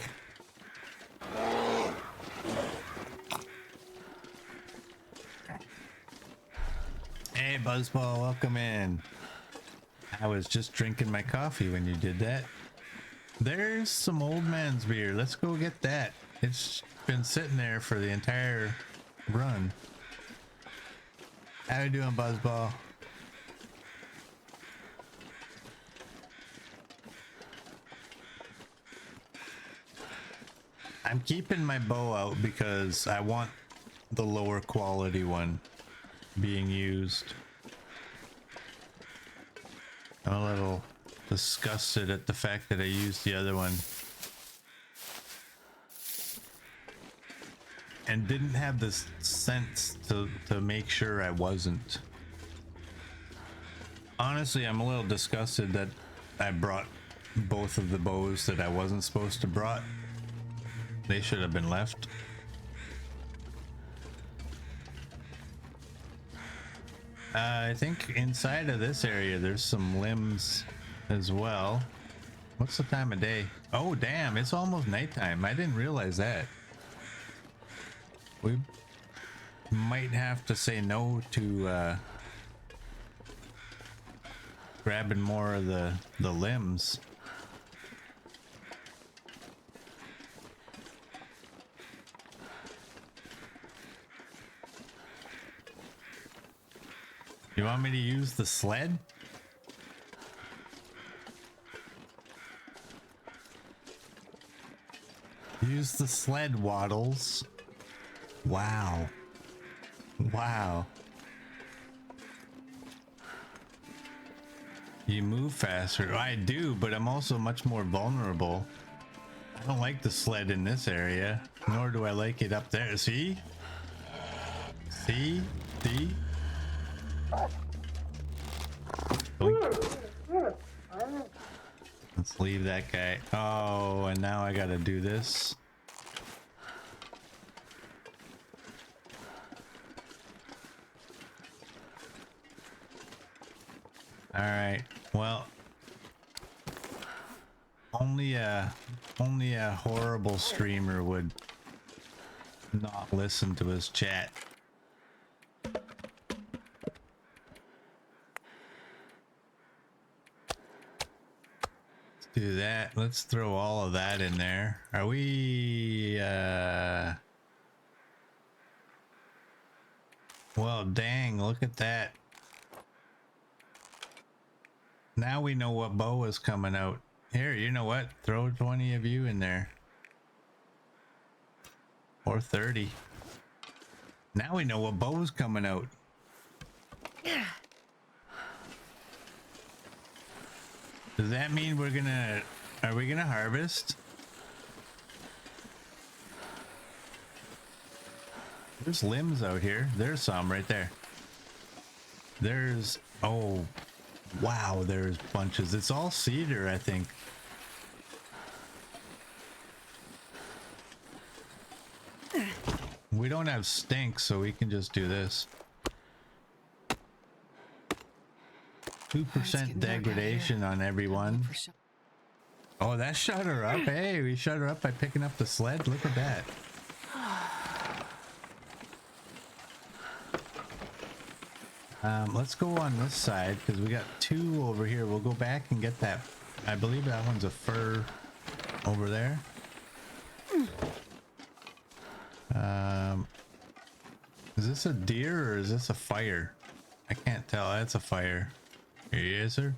Hey, Buzzball, welcome in. I was just drinking my coffee when you did that. There's some old man's beer. Let's go get that. It's been sitting there for the entire run. How you doing, Buzzball? I'm keeping my bow out because I want the lower quality one being used. I'm a little disgusted at the fact that I used the other one and didn't have the sense to make sure I wasn't. Honestly, I'm a little disgusted that I brought both of the bows that I wasn't supposed to brought. They should have been left. I think inside of this area there's some limbs as well. What's the time of day? Oh damn, it's almost nighttime. I didn't realize that. We might have to say no to grabbing more of the limbs. You want me to use the sled? Use the sled, Waddles. Wow. Wow. You move faster. I do, but I'm also much more vulnerable. I don't like the sled in this area, nor do I like it up there. See? See? See? Let's leave that guy. Oh, and now I gotta do this. All right. Well, only a horrible streamer would not listen to his chat. Do that. Let's throw all of that in there. Are we well, dang, look at that. Now we know what bow is coming out. Here, you know what? Throw 20 of you in there. Or 30. Now we know what bow is coming out. Does that mean are we gonna harvest? There's limbs out here. There's some right there. There's, oh, wow, there's bunches. It's all cedar, I think. We don't have stink, so we can just do this. 2% degradation on everyone. Oh, that shut her up. Hey, we shut her up by picking up the sled. Look at that. Let's go on this side because we got two over here. We'll go back and get that. I believe that one's a fur over there. Is this a deer or is this a fire? I can't tell. That's a fire. Here he is, sir.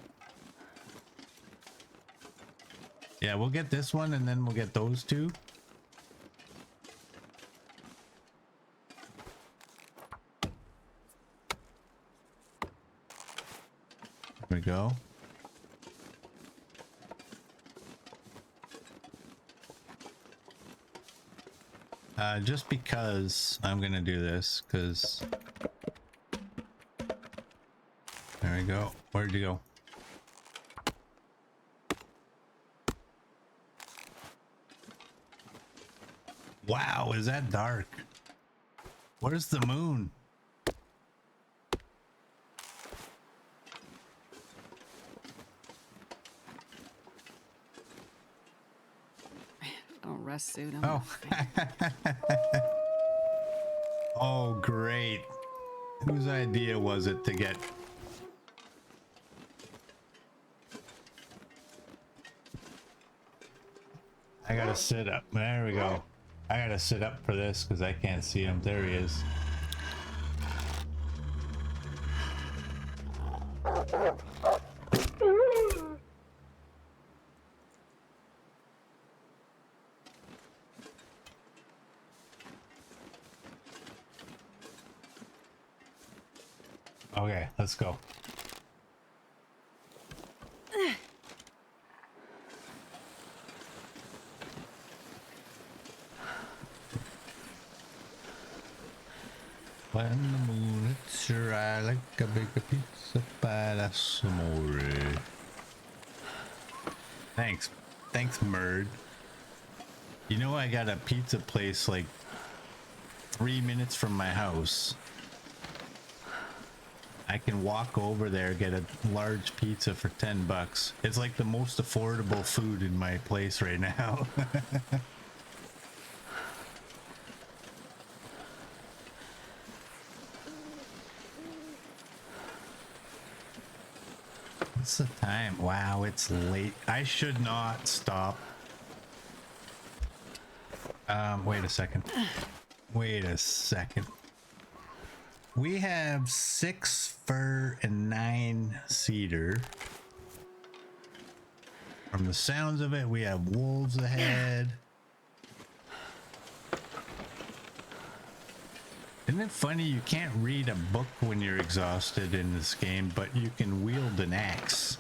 Yeah, we'll get this one and then we'll get those two. go. Just because I'm gonna do this, because there we go. Where'd you go? Wow, is that dark? Where's the moon? Oh, rest suit. I'm Oh. Oh, great. Whose idea was it to get... I gotta sit up. There we go. I gotta sit up for this because I can't see him. There he is. Okay, let's go. When the moon hits your eye like a big pizza pie, that's amore. Thanks. Thanks, Murd. You know, I got a pizza place like 3 minutes from my house. I can walk over there, get a large pizza for $10. It's like the most affordable food in my place right now. What's the time? Wow, it's late. I should not stop. Wait a second. Wait a second. We have 6 fir and 9 cedar. From the sounds of it, we have wolves ahead. Isn't it funny you can't read a book when you're exhausted in this game, but you can wield an axe?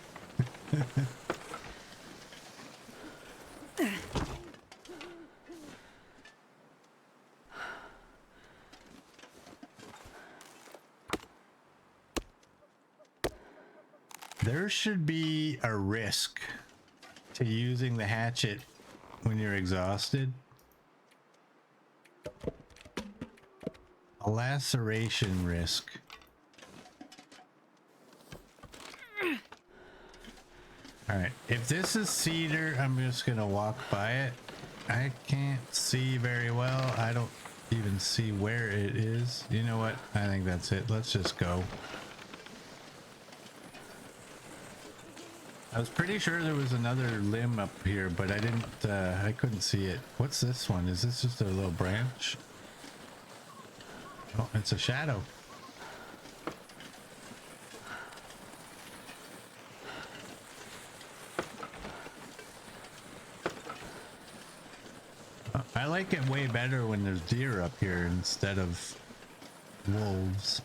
There should be a risk to using the hatchet when you're exhausted. A laceration risk. Alright, if this is cedar, I'm just gonna walk by it. I can't see very well. I don't even see where it is. You know what? I think that's it. Let's just go. I was pretty sure there was another limb up here, but I didn't, I couldn't see it. What's this one? Is this just a little branch? Oh, it's a shadow. I like it way better when there's deer up here instead of wolves.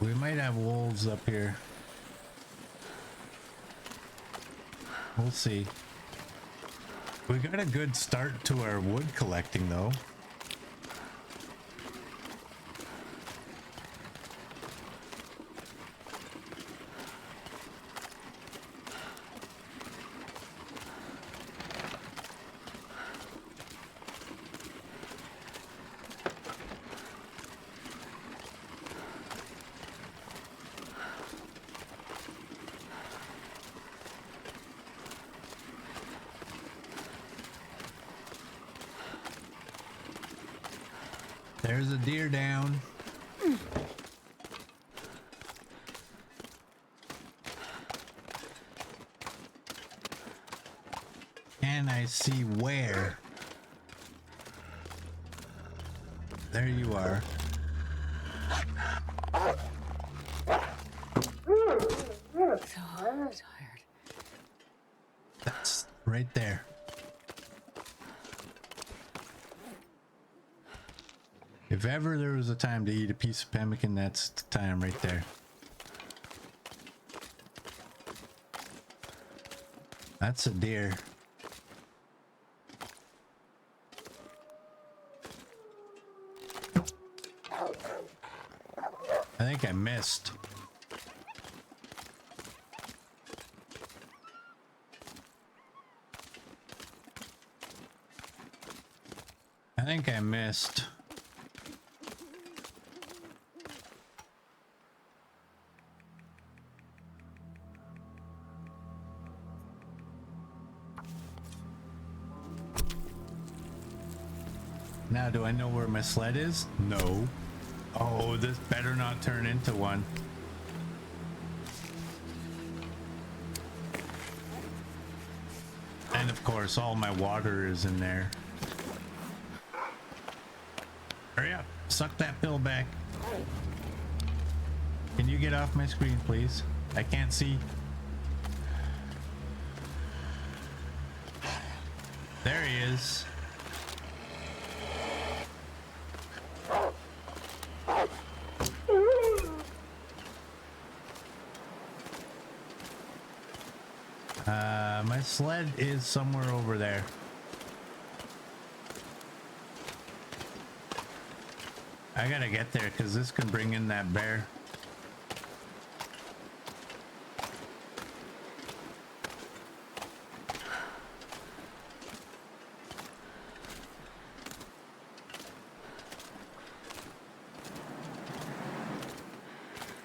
We might have wolves up here. We'll see. We got a good start to our wood collecting though. There's a deer down. Can I see where? There you are. So tired. That's right there. If ever there was a time to eat a piece of pemmican, that's the time right there. That's a deer. I think I missed. I think I missed. Now, do I know where my sled is? No. Oh, this better not turn into one. And of course, all my water is in there. Hurry up, suck that pill back. Can you get off my screen, please? I can't see. There he is. My sled is somewhere over there. I gotta get there because this can bring in that bear.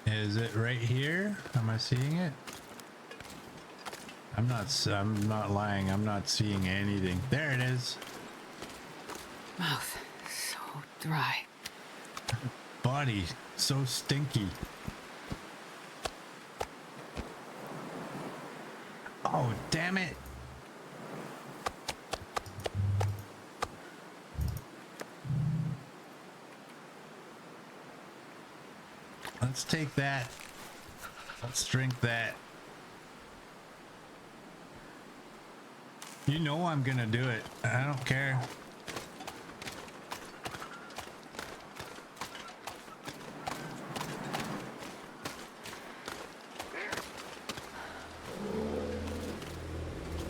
Is it right here? Am I seeing it? I'm not lying. I'm not seeing anything. There it is. Mouth so dry. Body so stinky. Oh, damn it. Let's take that. Let's drink that. You know I'm gonna do it. I don't care.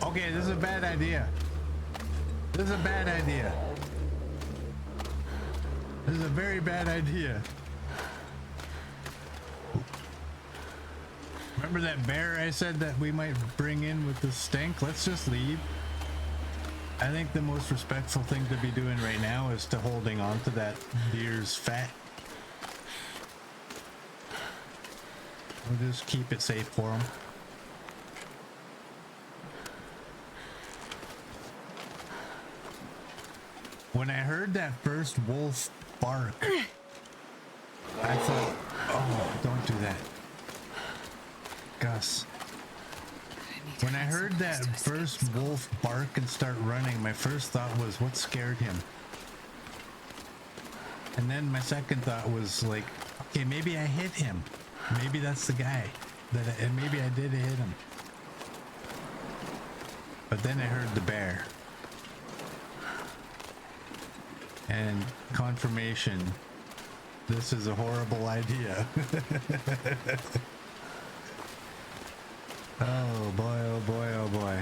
Okay, this is a bad idea. This is a bad idea. This is a very bad idea. Remember that bear I said that we might bring in with the stink? Let's just leave. I think the most respectful thing to be doing right now is to holding on to that deer's fat. We'll just keep it safe for him. When I heard that first wolf bark, I thought, oh, don't do that. Gus. When I heard that first wolf bark and start running, my first thought was, what scared him? And then my second thought was like, okay, maybe I hit him. Maybe that's the guy. And maybe I did hit him. But then I heard the bear. And confirmation, this is a horrible idea. Oh boy, oh boy, oh boy.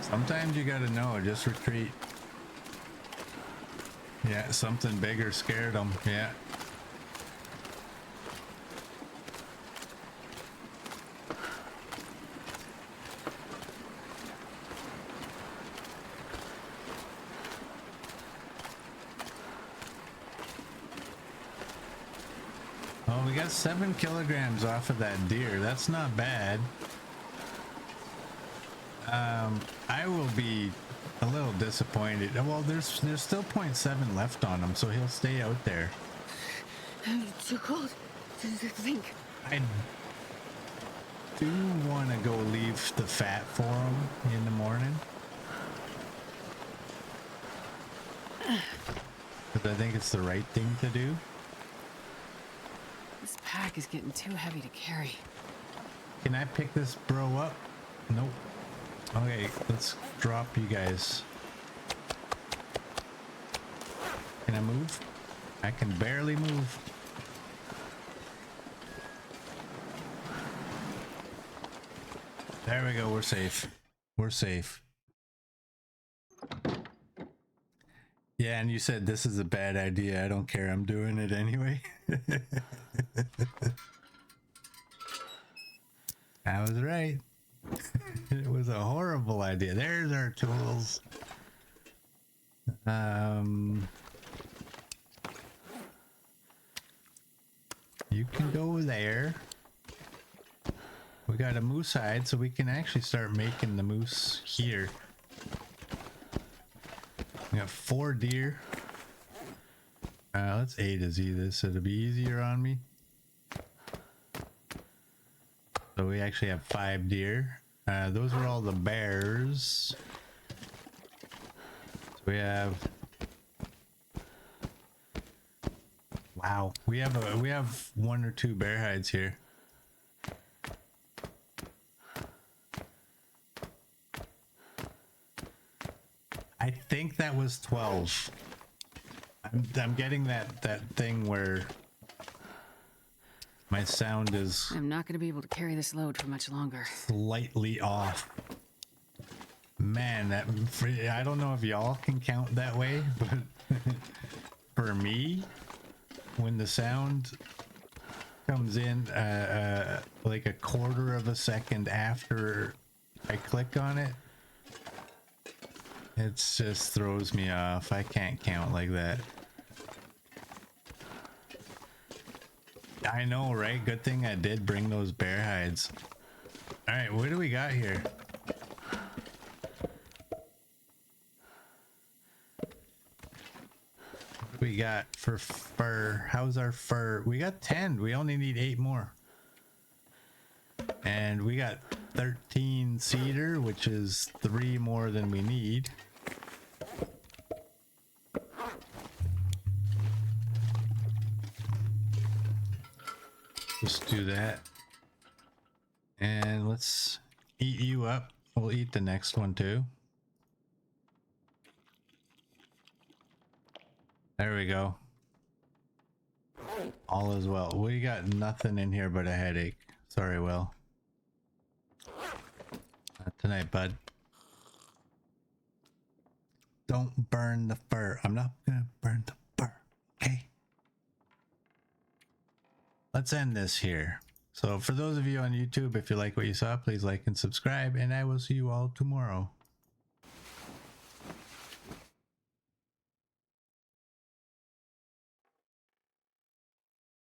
Sometimes you gotta know, just retreat. Yeah, something bigger scared them, yeah. Oh, we got 7 kilograms off of that deer. That's not bad. I will be a little disappointed. Well, there's still 0.7 left on him, so he'll stay out there. It's too cold to think. I do want to go leave the fat for him in the morning. Because I think it's the right thing to do. This pack is getting too heavy to carry. Can I pick this bro up? Nope. Okay, let's drop you guys. Can I move? I can barely move. There we go, we're safe. We're safe. Yeah, and you said this is a bad idea. I don't care, I'm doing it anyway. I was right. It was a horrible idea. There's our tools. You can go there. We got a moose hide, so we can actually start making the moose here. We got 4 deer. Let's A to Z this, so it'll be easier on me. So we actually have 5 deer. Those are all the bears. So we have. Wow, we have 1 or 2 bear hides here. I think that was 12. I'm getting that thing where my sound is I'm not gonna be able to carry this load for much longer. slightly off. Man, that I don't know if y'all can count that way, but for me, when the sound comes in like a quarter of a second after I click on it, it just throws me off. I can't count like that. I know, right? Good thing I did bring those bear hides. All right, what do we got here? What do we got for fur? How's our fur? We got 10. We only need 8 more. And we got 13 cedar, which is 3 more than we need. Let's do that. And let's eat you up. We'll eat the next one too. There we go. All is well. We got nothing in here but a headache. Sorry, Will. Not tonight, bud. Don't burn the fur. I'm not gonna burn the fur. Okay. Let's end this here. So for those of you on YouTube, if you like what you saw, please like and subscribe, and I will see you all tomorrow.